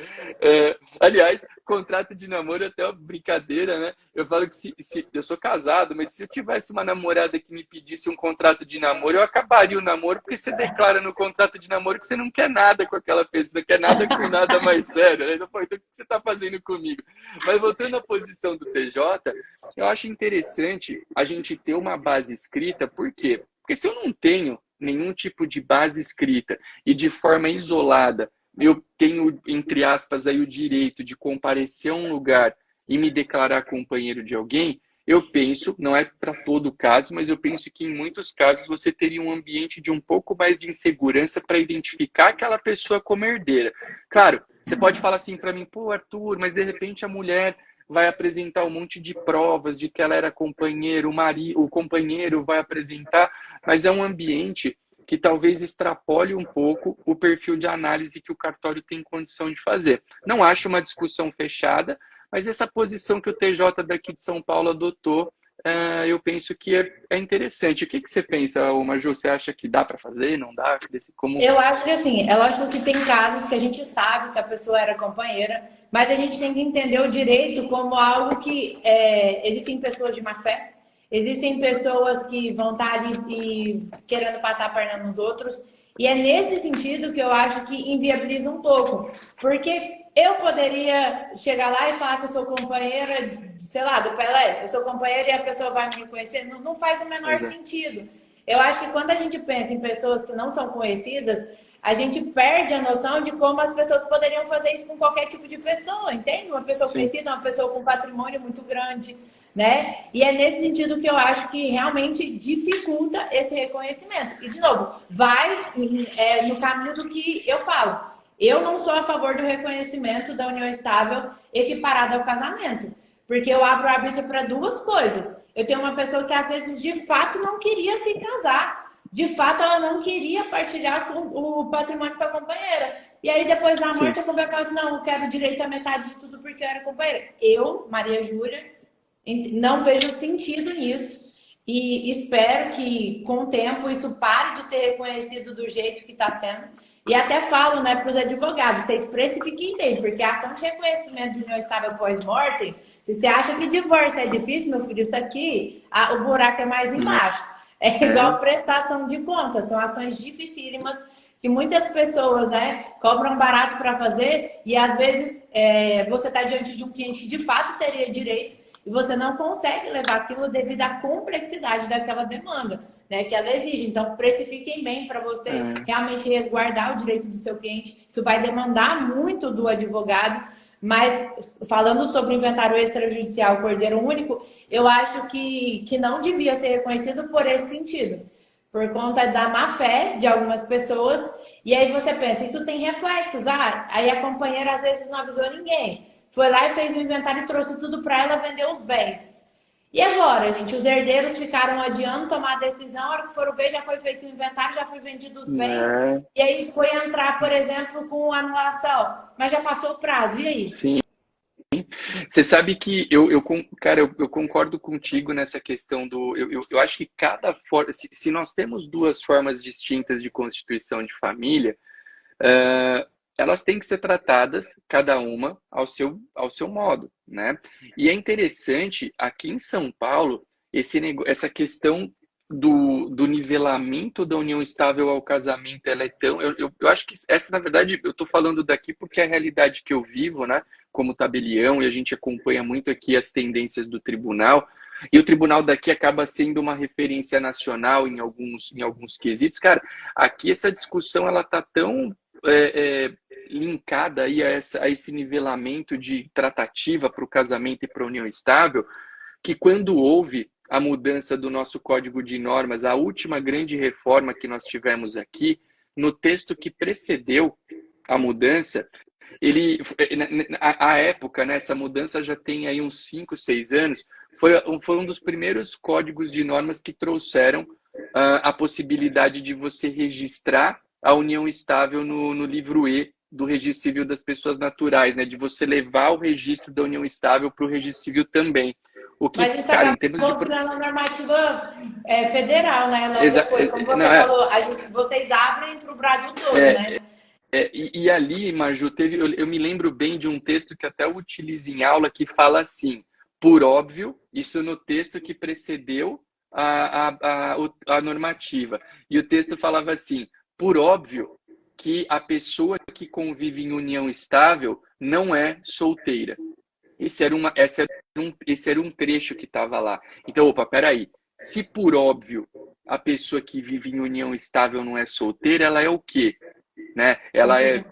Aliás, contrato de namoro é até uma brincadeira, né? Eu falo que se eu sou casado, mas se eu tivesse uma namorada que me pedisse um contrato de namoro, eu acabaria o namoro, porque você declara no contrato de namoro que você não quer nada com aquela pessoa, você não quer nada com nada mais sério, né? Então, o que você está fazendo comigo? Mas voltando à posição do TJ, eu acho interessante a gente ter uma base escrita. Por quê? Porque se eu não tenho nenhum tipo de base escrita e de forma isolada eu tenho, entre aspas, aí o direito de comparecer a um lugar e me declarar companheiro de alguém, eu penso, não é para todo caso, mas eu penso que em muitos casos você teria um ambiente de um pouco mais de insegurança para identificar aquela pessoa como herdeira. Claro, você pode falar assim para mim, pô, Arthur, mas de repente a mulher vai apresentar um monte de provas de que ela era companheiro, o companheiro vai apresentar, mas é um ambiente que talvez extrapole um pouco o perfil de análise que o cartório tem condição de fazer. Não acho uma discussão fechada, mas essa posição que o TJ daqui de São Paulo adotou, eu penso que é interessante. O que você pensa, Maju? Você acha que dá para fazer? Não dá? Eu acho que assim, é lógico que tem casos que a gente sabe que a pessoa era companheira, mas a gente tem que entender o direito como algo que existem pessoas de má fé, existem pessoas que vão estar ali e querendo passar a perna nos outros, e é nesse sentido que eu acho que inviabiliza um pouco, porque eu poderia chegar lá e falar que eu sou companheira, sei lá, do Pelé, eu sou companheira e a pessoa vai me reconhecer, não faz o menor sentido. Eu acho que quando a gente pensa em pessoas que não são conhecidas, a gente perde a noção de como as pessoas poderiam fazer isso com qualquer tipo de pessoa, entende? Uma pessoa conhecida, uma pessoa com patrimônio muito grande, né? E é nesse sentido que eu acho que realmente dificulta esse reconhecimento. E, de novo, vai no caminho do que eu falo. Eu não sou a favor do reconhecimento da união estável equiparada ao casamento, porque eu abro o arbítrio para duas coisas. Eu tenho uma pessoa que às vezes de fato não queria se casar, de fato ela não queria partilhar com o patrimônio com a companheira. E aí depois da morte a companheira fala assim, não, eu quero direito à metade de tudo porque eu era companheira. Eu, Maria Júlia, não vejo sentido nisso. E espero que, com o tempo, isso pare de ser reconhecido do jeito que está sendo. E até falo, né, para os advogados, vocês precifiquem bem, porque a ação de reconhecimento de união estável pós-mortem, se você acha que divórcio é difícil, meu filho, isso aqui, o buraco é mais embaixo. É igual prestação de contas, são ações dificílimas que muitas pessoas, né, cobram barato para fazer e às vezes você está diante de um cliente que de fato teria direito e você não consegue levar aquilo devido à complexidade daquela demanda, né, que ela exige. Então, precifiquem bem para você realmente resguardar o direito do seu cliente. Isso vai demandar muito do advogado, mas falando sobre o inventário extrajudicial cordeiro único, eu acho que não devia ser reconhecido por esse sentido, por conta da má fé de algumas pessoas. E aí você pensa, isso tem reflexos. Aí a companheira às vezes não avisou ninguém. Foi lá e fez o inventário e trouxe tudo para ela vender os bens. E agora, gente? Os herdeiros ficaram adiando tomar a decisão, a hora que foram ver, já foi feito o inventário, já foi vendido os bens. E aí foi entrar, por exemplo, com anulação. Mas já passou o prazo, e aí? Sim. Você sabe que cara, eu concordo contigo nessa questão do. Eu acho que cada forma. Se nós temos duas formas distintas de constituição de família, elas têm que ser tratadas, cada uma, ao seu modo, né? E é interessante, aqui em São Paulo, essa questão do nivelamento da união estável ao casamento, ela é tão... Eu acho que essa, na verdade, eu estou falando daqui porque é a realidade que eu vivo, né? Como tabelião, e a gente acompanha muito aqui as tendências do tribunal, e o tribunal daqui acaba sendo uma referência nacional em alguns quesitos. Cara, aqui essa discussão, ela tá tão linkada aí a esse nivelamento de tratativa para o casamento e para a união estável, que quando houve a mudança do nosso Código de Normas, a última grande reforma que nós tivemos aqui, no texto que precedeu a mudança, a época, né, essa mudança já tem aí uns 5, 6 anos, foi um dos primeiros códigos de normas que trouxeram a possibilidade de você registrar a união estável no livro E do Registro Civil das Pessoas Naturais, né, de você levar o registro da união estável para o Registro Civil também. O que, mas isso cara, acaba virando a normativa federal, né? Logo depois, como você falou, vocês abrem para o Brasil todo, né? E ali, Maju, eu me lembro bem de um texto que até eu utilizo em aula que fala assim, por óbvio, isso no texto que precedeu a normativa. E o texto falava assim, por óbvio que a pessoa que convive em união estável não é solteira. Esse era um trecho que estava lá. Então, peraí. Se por óbvio a pessoa que vive em união estável não é solteira, ela é o quê? Né? Ela é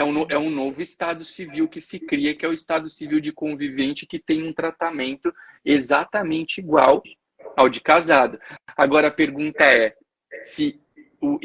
um novo estado civil que se cria, que é o estado civil de convivente, que tem um tratamento exatamente igual ao de casado. Agora a pergunta é, se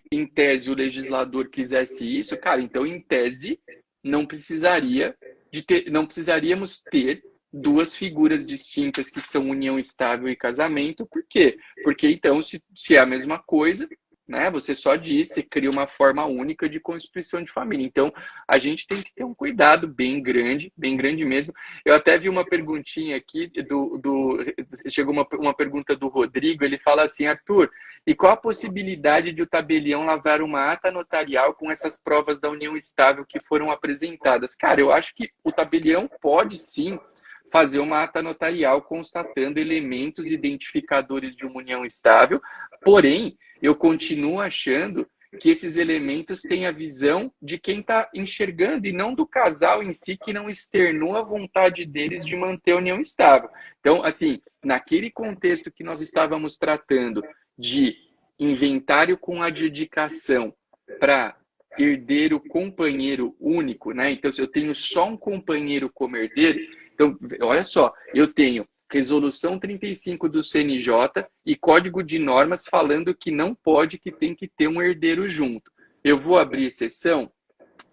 em tese o legislador quisesse isso, cara, então em tese não precisaríamos ter duas figuras distintas que são união estável e casamento. Por quê? Porque então, se é a mesma coisa, né, você só diz, você cria uma forma única de constituição de família. Então, a gente tem que ter um cuidado bem grande mesmo. Eu até vi uma perguntinha aqui, chegou uma pergunta do Rodrigo, ele fala assim, Arthur, e qual a possibilidade de o tabelião lavrar uma ata notarial com essas provas da união estável que foram apresentadas? Cara, eu acho que o tabelião pode sim fazer uma ata notarial constatando elementos identificadores de uma união estável, porém, eu continuo achando que esses elementos têm a visão de quem está enxergando e não do casal em si, que não externou a vontade deles de manter a união estável. Então, assim, naquele contexto que nós estávamos tratando de inventário com adjudicação para herdeiro companheiro único, né? Então, se eu tenho só um companheiro como herdeiro, então, olha só, eu tenho Resolução 35 do CNJ e Código de Normas falando que não pode, que tem que ter um herdeiro junto. Eu vou abrir exceção?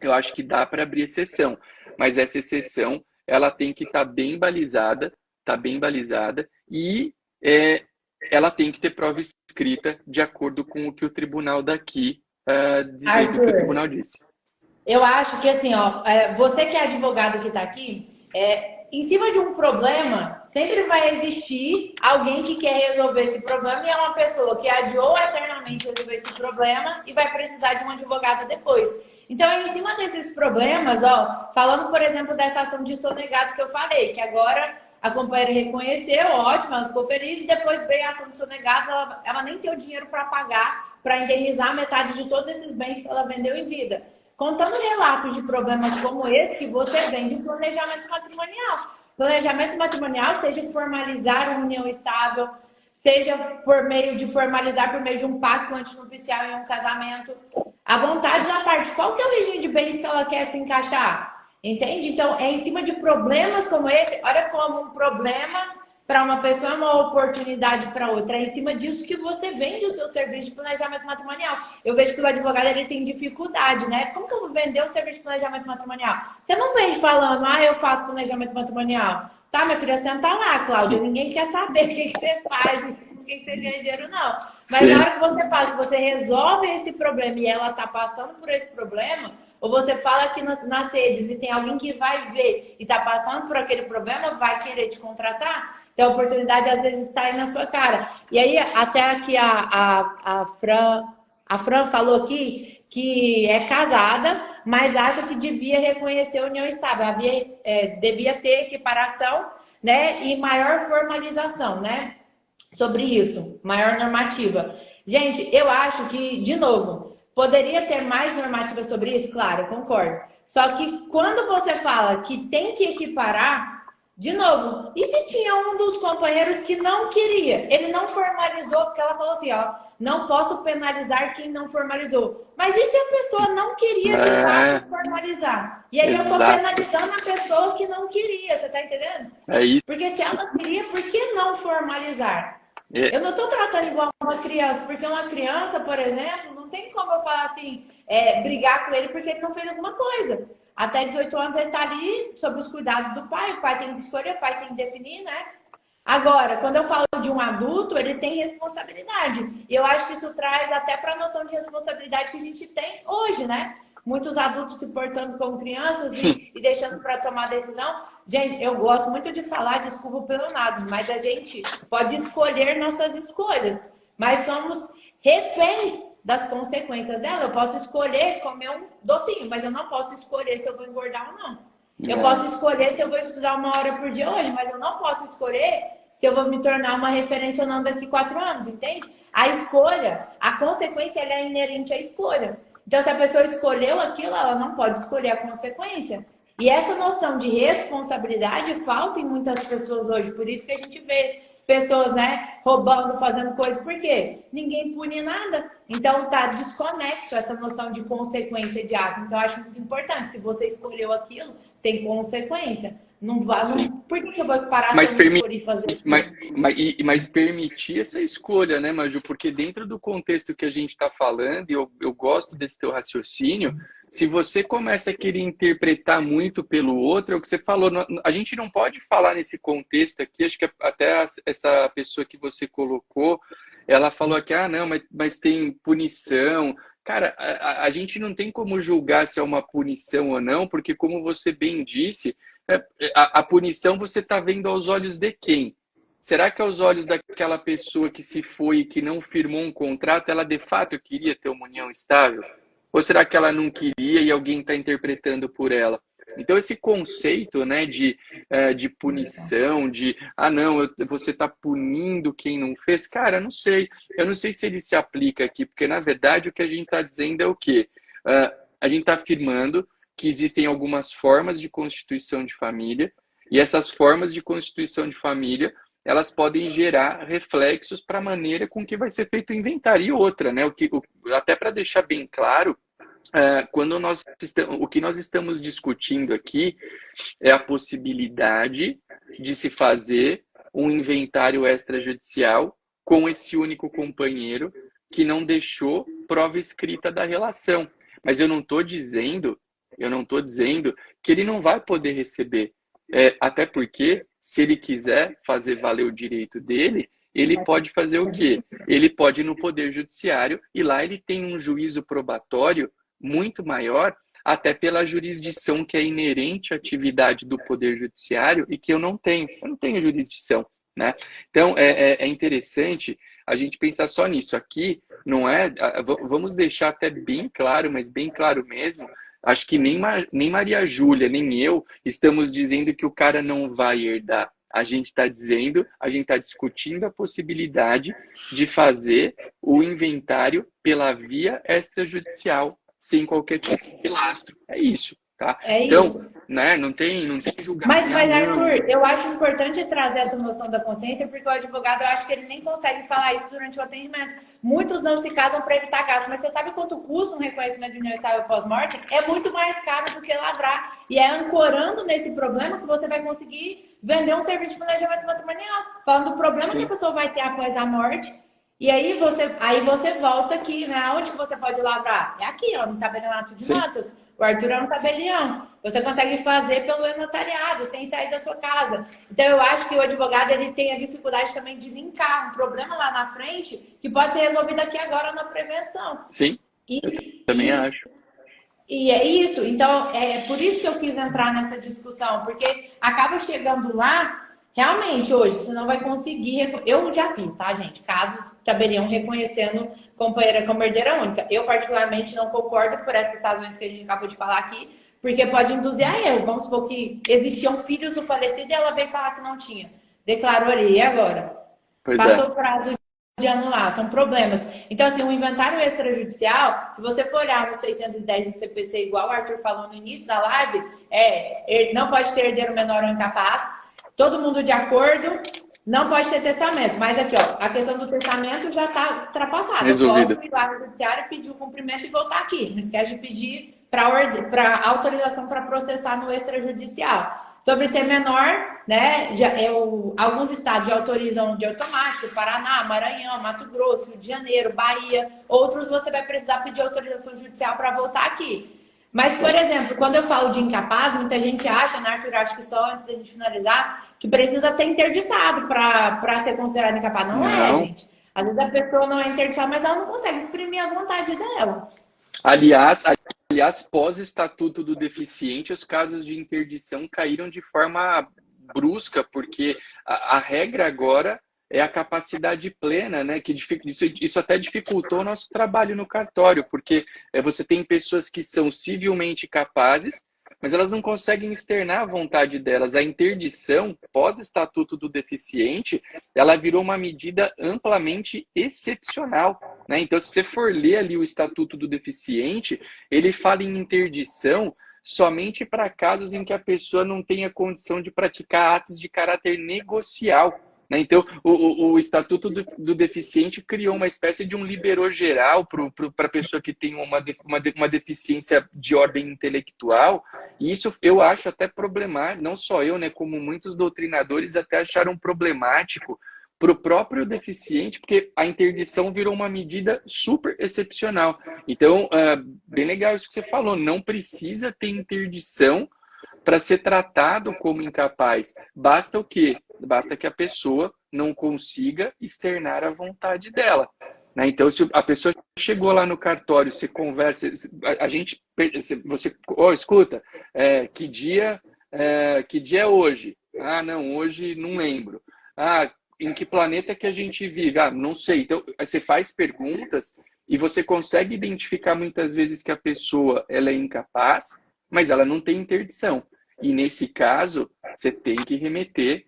eu acho que dá para abrir exceção, mas essa exceção ela tem que estar bem balizada, e ela tem que ter prova escrita de acordo com o que o tribunal daqui do que o Arthur, tribunal disse. eu acho que assim, ó, você que é advogado que está aqui, em cima de um problema, sempre vai existir alguém que quer resolver esse problema e é uma pessoa que adiou eternamente resolver esse problema e vai precisar de um advogado depois. Então, em cima desses problemas, ó, falando, por exemplo, dessa ação de sonegados que eu falei, que agora a companheira reconheceu, ótimo, ela ficou feliz, e depois veio a ação de sonegados, ela nem tem o dinheiro para pagar, para indenizar metade de todos esses bens que ela vendeu em vida. Contando relatos de problemas como esse, que você vem de planejamento matrimonial. Planejamento matrimonial, seja formalizar uma união estável, seja por meio de formalizar por meio de um pacto antinupcial em um casamento. A vontade da parte, qual que é o regime de bens que ela quer se encaixar? Entende? Então, é em cima de problemas como esse, olha como um problema para uma pessoa é uma oportunidade para outra. É em cima disso que você vende o seu serviço de planejamento matrimonial. Eu vejo que o advogado ele tem dificuldade, né? Como que eu vou vender o serviço de planejamento matrimonial? Você não vende falando, eu faço planejamento matrimonial. Tá, minha filha, senta lá, Cláudia. Ninguém quer saber o que você faz, com que você ganha dinheiro, não. Mas Sim. na hora que você fala que você resolve esse problema e ela tá passando por esse problema, ou você fala aqui nas redes e tem alguém que vai ver e tá passando por aquele problema, vai querer te contratar, então, a oportunidade às vezes está aí na sua cara. E aí, até aqui a Fran falou aqui que é casada, mas acha que devia reconhecer a união estável. Devia ter equiparação, né? E maior formalização, né? Sobre isso, maior normativa. Gente, eu acho que, de novo, poderia ter mais normativa sobre isso? Claro, concordo. Só que quando você fala que tem que equiparar, de novo, e se tinha um dos companheiros que não queria? Ele não formalizou, porque ela falou assim, ó, não posso penalizar quem não formalizou. Mas e se a pessoa não queria de fato formalizar? E aí eu tô Exato. penalizando a pessoa que não queria, você tá entendendo? É isso. Porque se ela queria, por que não formalizar? É, Eu não estou tratando igual uma criança, porque uma criança, por exemplo, não tem como eu falar assim, brigar com ele porque ele não fez alguma coisa. Até 18 anos ele está ali sob os cuidados do pai, o pai tem que escolher, o pai tem que definir, né? Agora, quando eu falo de um adulto, ele tem responsabilidade. E eu acho que isso traz até para a noção de responsabilidade que a gente tem hoje, né? Muitos adultos se portando como crianças e deixando para tomar decisão. Gente, eu gosto muito de falar, desculpa o pleonasmo, mas a gente pode escolher nossas escolhas, mas somos reféns das consequências dela. Eu posso escolher comer um docinho, mas eu não posso escolher se eu vou engordar ou não. Eu posso escolher se eu vou estudar 1 hora por dia hoje, mas eu não posso escolher se eu vou me tornar uma referência ou não daqui 4 anos, entende? A escolha, a consequência, ela é inerente à escolha. Então, se a pessoa escolheu aquilo, ela não pode escolher a consequência. E essa noção de responsabilidade falta em muitas pessoas hoje. Por isso que a gente vê pessoas, né, roubando, fazendo coisas. Por quê? Ninguém pune nada. Então, tá desconexo essa noção de consequência de ato. Então, eu acho muito importante. Se você escolheu aquilo, tem consequência. Não vai. Não, por que eu vou parar se eu não escolhi fazer aquilo? Mas permitir essa escolha, né, Maju? Porque dentro do contexto que a gente está falando, e eu gosto desse teu raciocínio, se você começa a querer interpretar muito pelo outro, é o que você falou, a gente não pode falar nesse contexto aqui, acho que até essa pessoa que você colocou, ela falou aqui, não, mas tem punição. Cara, a gente não tem como julgar se é uma punição ou não, porque como você bem disse, a punição você está vendo aos olhos de quem? Será que aos olhos daquela pessoa que se foi e que não firmou um contrato, ela de fato queria ter uma união estável? Ou será que ela não queria e alguém está interpretando por ela? Então, esse conceito, né, de punição, não, você está punindo quem não fez, cara, não sei. Eu não sei se ele se aplica aqui, porque, na verdade, o que a gente está dizendo é o quê? A gente está afirmando que existem algumas formas de constituição de família, e essas formas de constituição de família, elas podem gerar reflexos para a maneira com que vai ser feito o inventário. E outra, né, até para deixar bem claro, o que nós estamos discutindo aqui é a possibilidade de se fazer um inventário extrajudicial com esse único companheiro que não deixou prova escrita da relação. Mas eu não estou dizendo Eu não estou dizendo que ele não vai poder receber. Até porque, se ele quiser fazer valer o direito dele, ele pode fazer o quê? Ele pode ir no Poder Judiciário e lá ele tem um juízo probatório muito maior, até pela jurisdição que é inerente à atividade do Poder Judiciário e que eu não tenho. Eu não tenho jurisdição, né? Então, é interessante a gente pensar só nisso. Aqui, não é... Vamos deixar até bem claro, mas bem claro mesmo, acho que nem Maria Júlia, nem eu estamos dizendo que o cara não vai herdar. A gente está dizendo, a gente está discutindo a possibilidade de fazer o inventário pela via extrajudicial, sem qualquer tipo de lastro. É isso, tá? Então, isso. né, não tem julgamento. Mas Arthur, eu acho importante trazer essa noção da consciência, porque o advogado, eu acho que ele nem consegue falar isso durante o atendimento. Muitos não se casam para evitar gasto, mas você sabe quanto custa um reconhecimento de união estável pós-morte? É muito mais caro do que lavrar. E é ancorando nesse problema que você vai conseguir vender um serviço de planejamento matrimonial, falando do problema Sim. que a pessoa vai ter após a morte. E aí você volta aqui, né? Onde que você pode lavrar? É aqui, ó, no tabelionato de notas. O Arthur é um tabelião. Você consegue fazer pelo notariado, sem sair da sua casa. Então, eu acho que o advogado ele tem a dificuldade também de linkar um problema lá na frente que pode ser resolvido aqui agora na prevenção. Sim, eu também acho. E é isso. Então, é por isso que eu quis entrar nessa discussão, porque acaba chegando lá, realmente, hoje, você não vai conseguir... Eu já vi, tá, gente? Casos tabelião reconhecendo companheira como herdeira única. Eu, particularmente, não concordo por essas razões que a gente acabou de falar aqui, porque pode induzir a erro. Vamos supor que existiam filhos do falecido e ela veio falar que não tinha. Declarou ali, e agora? Pois Passou o prazo de anular, são problemas. Então, assim, o inventário extrajudicial, se você for olhar no 610 do CPC, igual o Arthur falou no início da live, não pode ter herdeiro menor ou incapaz, todo mundo de acordo, não pode ter testamento. Mas aqui, ó, a questão do testamento já está ultrapassada. Resolvido. Eu posso ir lá no judiciário, pedir o cumprimento e voltar aqui. Não esquece de pedir para autorização para processar no extrajudicial. Sobre ter menor, né? Alguns estados já autorizam de automático, Paraná, Maranhão, Mato Grosso, Rio de Janeiro, Bahia. Outros você vai precisar pedir autorização judicial para voltar aqui. Mas, por exemplo, quando eu falo de incapaz, muita gente acha, né, Arthur, acho que só antes da gente finalizar, que precisa ter interditado para ser considerado incapaz. Não é, gente. Às vezes a pessoa não é interditada, mas ela não consegue exprimir a vontade dela. Aliás, pós-estatuto do deficiente, os casos de interdição caíram de forma brusca, porque a regra agora é a capacidade plena, né? Que isso até dificultou o nosso trabalho no cartório, porque você tem pessoas que são civilmente capazes, mas elas não conseguem externar a vontade delas. A interdição, pós-estatuto do deficiente, ela virou uma medida amplamente excepcional, né? Então, se você for ler ali o estatuto do deficiente, ele fala em interdição somente para casos em que a pessoa não tenha condição de praticar atos de caráter negocial. Então, o Estatuto do Deficiente criou uma espécie de um liberou geral para a pessoa que tem uma deficiência de ordem intelectual, e isso eu acho até problemático, não só eu, né, como muitos doutrinadores até acharam problemático para o próprio deficiente, porque a interdição virou uma medida super excepcional. Então, bem legal isso que você falou, não precisa ter interdição para ser tratado como incapaz. Basta o quê? Basta que a pessoa não consiga externar a vontade dela. Né? Então, se a pessoa chegou lá no cartório, você conversa, você, escuta, que dia é hoje? Ah, não, hoje não lembro. Ah, em que planeta que a gente vive? Ah, não sei. Então, você faz perguntas e você consegue identificar muitas vezes que a pessoa ela é incapaz, mas ela não tem interdição. E nesse caso, você tem que remeter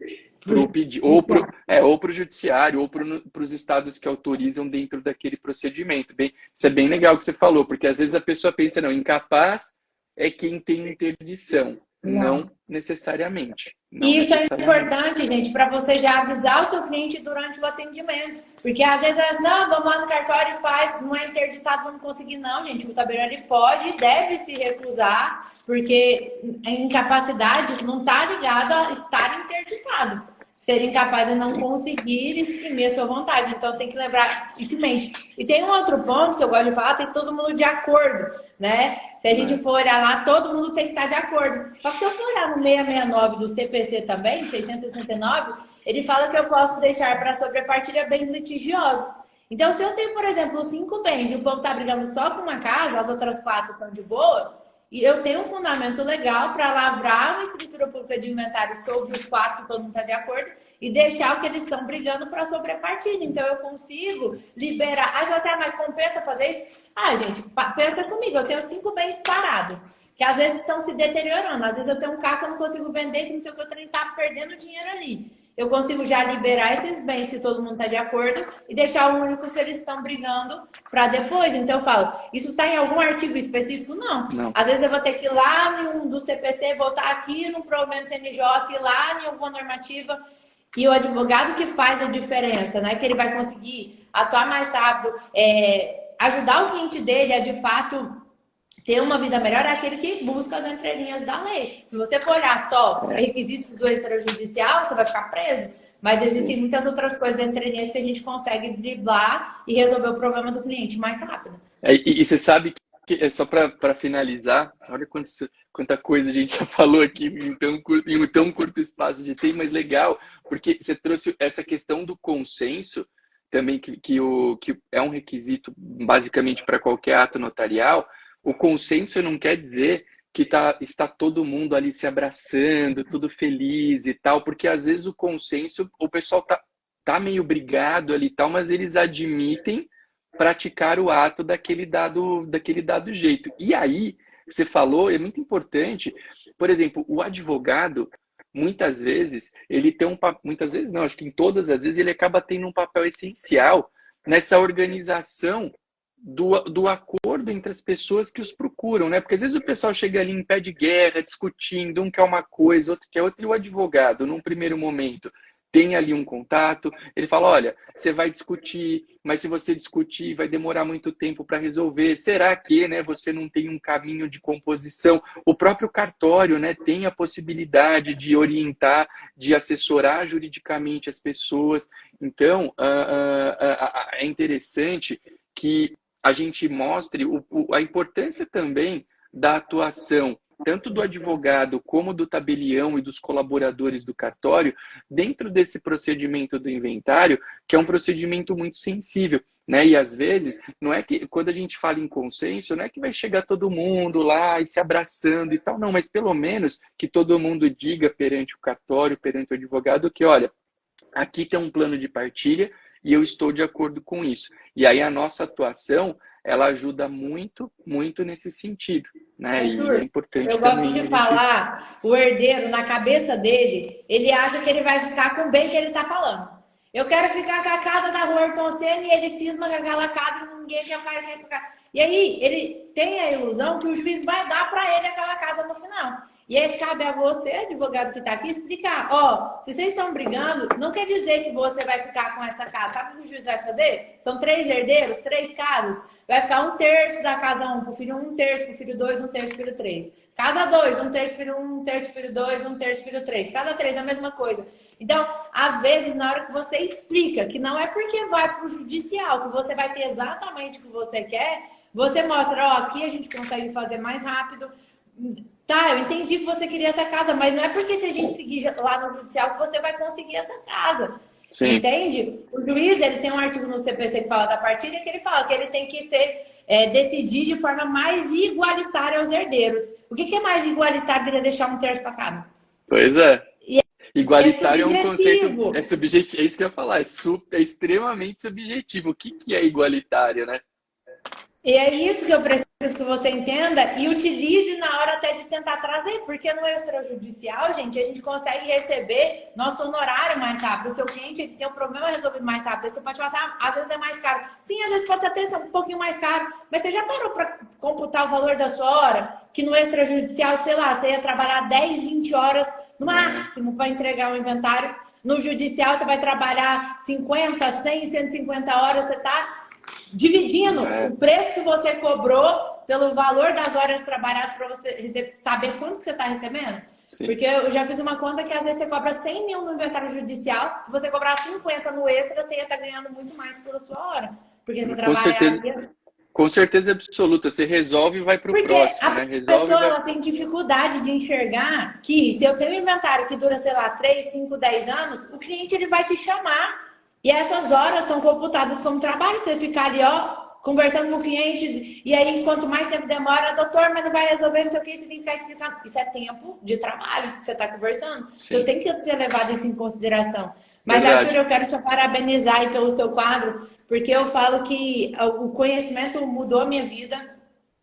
ou para o judiciário, ou para os estados que autorizam dentro daquele procedimento. Isso é bem legal que você falou, porque às vezes a pessoa pensa, não, incapaz é quem tem interdição. Não necessariamente. E isso é importante, gente, para você já avisar o seu cliente durante o atendimento. Porque às vezes elas, não, vamos lá no cartório e faz, não é interditado, vamos conseguir. Não, gente, o tabelião ele pode e deve se recusar, porque a incapacidade não está ligada a estar interditado. ser incapaz de não Sim. conseguir exprimir a sua vontade. Então tem que lembrar isso em mente. E tem um outro ponto que eu gosto de falar, tem todo mundo de acordo, né? Se a gente for olhar lá, todo mundo tem que estar de acordo. Só que se eu for olhar no 669 do CPC também, 669, ele fala que eu posso deixar para sobrepartilha bens litigiosos. Então, se eu tenho, por exemplo, 5 bens e o povo está brigando só com uma casa, as outras 4 estão de boa, e eu tenho um fundamento legal para lavrar uma escritura pública de inventário sobre os 4 que todo mundo está de acordo e deixar o que eles estão brigando para sobrepartilha. Então, eu consigo liberar. Ah, se você mas compensa fazer isso? Ah, gente, pensa comigo. Eu tenho 5 bens parados, que às vezes estão se deteriorando. Às vezes eu tenho um carro que eu não consigo vender, que não sei o que, eu tenho que estar perdendo dinheiro ali. Eu consigo já liberar esses bens que todo mundo está de acordo e deixar o único que eles estão brigando para depois. Então eu falo, isso está em algum artigo específico? Não. Às vezes eu vou ter que ir lá em um do CPC, voltar aqui no provimento CNJ, ir lá em alguma normativa. E o advogado que faz a diferença, né? Que ele vai conseguir atuar mais rápido, ajudar o cliente dele a de fato ter uma vida melhor, é aquele que busca as entrelinhas da lei. Se você for olhar só requisitos do extrajudicial, você vai ficar preso. Mas existem muitas outras coisas entrelinhas que a gente consegue driblar e resolver o problema do cliente mais rápido. E você sabe que, é só para finalizar, olha quanta coisa a gente já falou aqui em um tão curto espaço de tempo, mas legal, porque você trouxe essa questão do consenso, também que é um requisito basicamente para qualquer ato notarial. O consenso não quer dizer que está todo mundo ali se abraçando, tudo feliz e tal, porque às vezes o consenso, o pessoal tá meio brigado ali e tal, mas eles admitem praticar o ato daquele dado jeito. E aí, você falou, é muito importante, por exemplo, o advogado, muitas vezes, ele tem muitas vezes não, acho que em todas as vezes ele acaba tendo um papel essencial nessa organização do acordo entre as pessoas que os procuram, né? Porque às vezes o pessoal chega ali em pé de guerra, discutindo, um quer uma coisa, outro quer outra, e o advogado, num primeiro momento, tem ali um contato, ele fala, olha, você vai discutir, mas se você discutir, vai demorar muito tempo para resolver. Será que, né, você não tem um caminho de composição? O próprio cartório, né, tem a possibilidade de orientar, de assessorar juridicamente as pessoas. Então, é interessante que a gente mostre a importância também da atuação, tanto do advogado como do tabelião e dos colaboradores do cartório, dentro desse procedimento do inventário, que é um procedimento muito sensível, né? E às vezes, não é que, quando a gente fala em consenso, não é que vai chegar todo mundo lá e se abraçando e tal, não, mas pelo menos que todo mundo diga perante o cartório, perante o advogado, que olha, aqui tem um plano de partilha, e eu estou de acordo com isso. E aí a nossa atuação, ela ajuda muito, muito nesse sentido, né? E é importante eu gosto também de falar, o herdeiro, na cabeça dele, ele acha que ele vai ficar com o bem que ele está falando. Eu quero ficar com a casa da rua Ayrton Senna e ele cisma com aquela casa e ninguém quer ficar. E aí ele tem a ilusão que o juiz vai dar para ele aquela casa no final. E aí cabe a você, advogado que está aqui, explicar. Ó, se vocês estão brigando, não quer dizer que você vai ficar com essa casa. Sabe o que o juiz vai fazer? São 3 herdeiros, 3 casas. Vai ficar 1/3 da casa 1 para o filho 1, 1/3 para o filho 2, 1/3 para o filho 3. Casa 2, 1/3 filho 1, 1/3 filho 2, 1/3 filho 3. Casa 3, a mesma coisa. Então, às vezes, na hora que você explica que não é porque vai para o judicial, que você vai ter exatamente o que você quer, você mostra, ó, aqui a gente consegue fazer mais rápido. Tá, eu entendi que você queria essa casa, mas não é porque se a gente seguir lá no judicial que você vai conseguir essa casa. Sim. Entende? O juiz, ele tem um artigo no CPC que fala da partilha, que ele fala que ele tem que decidir de forma mais igualitária aos herdeiros. O que é mais igualitário de deixar 1/3 para cada? Pois é. E igualitário é um conceito, é subjetivo, é isso que eu ia falar, é extremamente subjetivo. O que é igualitário, né? E é isso que eu preciso que você entenda e utilize na hora até de tentar trazer, porque no extrajudicial, gente, a gente consegue receber nosso honorário mais rápido. O seu cliente ele tem um problema resolvido mais rápido. Você pode falar assim, às vezes é mais caro. Sim, às vezes pode até ser um pouquinho mais caro, mas você já parou para computar o valor da sua hora? Que no extrajudicial, sei lá, você ia trabalhar 10, 20 horas no máximo para entregar o inventário. No judicial, você vai trabalhar 50, 100, 150 horas, você está dividindo o preço que você cobrou pelo valor das horas trabalhadas para você saber quanto que você está recebendo. sim. Porque eu já fiz uma conta que às vezes você cobra 100 mil no inventário judicial, se você cobrar 50 no extra, você ia estar ganhando muito mais pela sua hora. Porque você Com certeza, trabalha... com certeza absoluta. Você resolve e vai para o Porque próximo, a né? Resolve e pessoa vai. ela tem dificuldade de enxergar que se eu tenho um inventário que dura, sei lá, 3, 5, 10 anos, o cliente ele vai te chamar. E essas horas são computadas como trabalho. Você ficar ali, ó, conversando com o cliente, e aí quanto mais tempo demora, doutor, mas não vai resolver, não sei o que, você tem que ficar explicando. Isso é tempo de trabalho que você está conversando. Então Sim, tem que ser levado isso em consideração. Mas, Arthur, verdade. eu quero te parabenizar aí pelo seu quadro, porque eu falo que o conhecimento mudou a minha vida.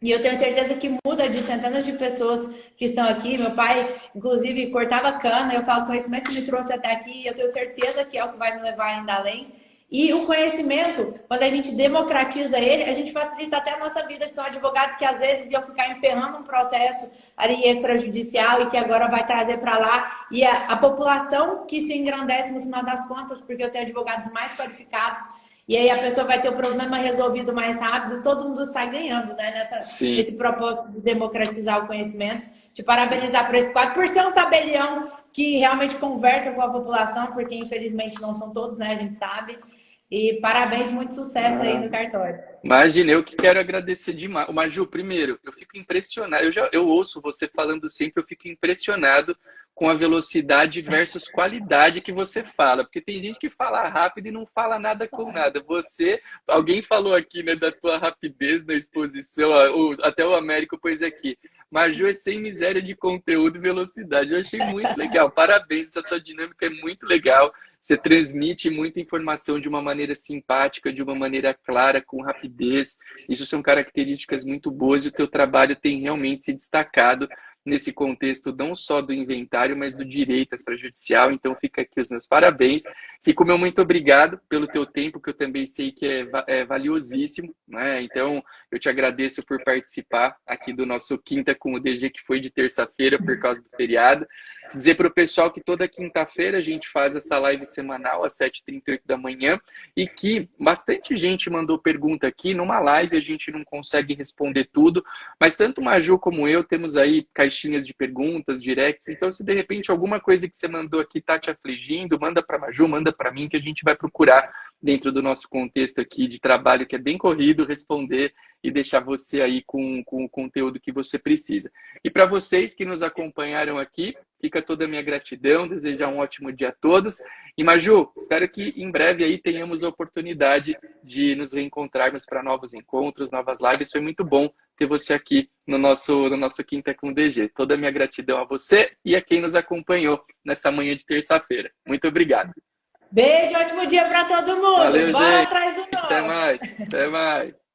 E eu tenho certeza que muda de centenas de pessoas que estão aqui. Meu pai, inclusive, cortava cana. Eu falo, o conhecimento me trouxe até aqui. E eu tenho certeza que é o que vai me levar ainda além. E o conhecimento, quando a gente democratiza ele, a gente facilita até a nossa vida, que são advogados que às vezes iam ficar emperrando um processo ali extrajudicial e que agora vai trazer para lá. E a população que se engrandece no final das contas, porque eu tenho advogados mais qualificados. E aí a pessoa vai ter o problema resolvido mais rápido, todo mundo sai ganhando, né? Sim, Nesse propósito de democratizar o conhecimento. Te sim. parabenizar por esse quadro, por ser um tabelião que realmente conversa com a população, porque infelizmente não são todos, né? A gente sabe. E parabéns, muito sucesso aí Ah, no cartório. imagina, eu que quero agradecer demais. Ô, Maju, primeiro, eu fico impressionado. Eu ouço você falando sempre, eu fico impressionado com a velocidade versus qualidade que você fala. Porque tem gente que fala rápido e não fala nada com nada. Alguém falou aqui, né, da tua rapidez na exposição, até o Américo pôs aqui. Maju é sem miséria de conteúdo e velocidade. Eu achei muito legal. Parabéns, essa tua dinâmica é muito legal. Você transmite muita informação de uma maneira simpática, de uma maneira clara, com rapidez. Isso são características muito boas e o teu trabalho tem realmente se destacado nesse contexto não só do inventário, mas do direito extrajudicial. Então fica aqui os meus parabéns. Fico meu muito obrigado pelo teu tempo, que eu também sei que é valiosíssimo, né? Então eu te agradeço por participar aqui do nosso Quinta com o DG, que foi de terça-feira por causa do feriado. Dizer para o pessoal que toda quinta-feira a gente faz essa live semanal às 7h38 da manhã e que bastante gente mandou pergunta aqui. Numa live a gente não consegue responder tudo, mas tanto o Maju como eu temos aí caixinhas de perguntas, directs. Então, se de repente alguma coisa que você mandou aqui está te afligindo, manda para a Maju, manda para mim, que a gente vai procurar, dentro do nosso contexto aqui de trabalho, que é bem corrido, responder e deixar você aí com o conteúdo que você precisa. E para vocês que nos acompanharam aqui, fica toda a minha gratidão, desejar um ótimo dia a todos. E Maju, espero que em breve aí tenhamos a oportunidade de nos reencontrarmos para novos encontros, novas lives. Foi muito bom ter você aqui no nosso Quinta com o DG. Toda a minha gratidão a você e a quem nos acompanhou nessa manhã de terça-feira. Muito obrigado. Beijo, ótimo dia para todo mundo. Valeu, Bora gente. atrás do Até novo. mais. Até mais.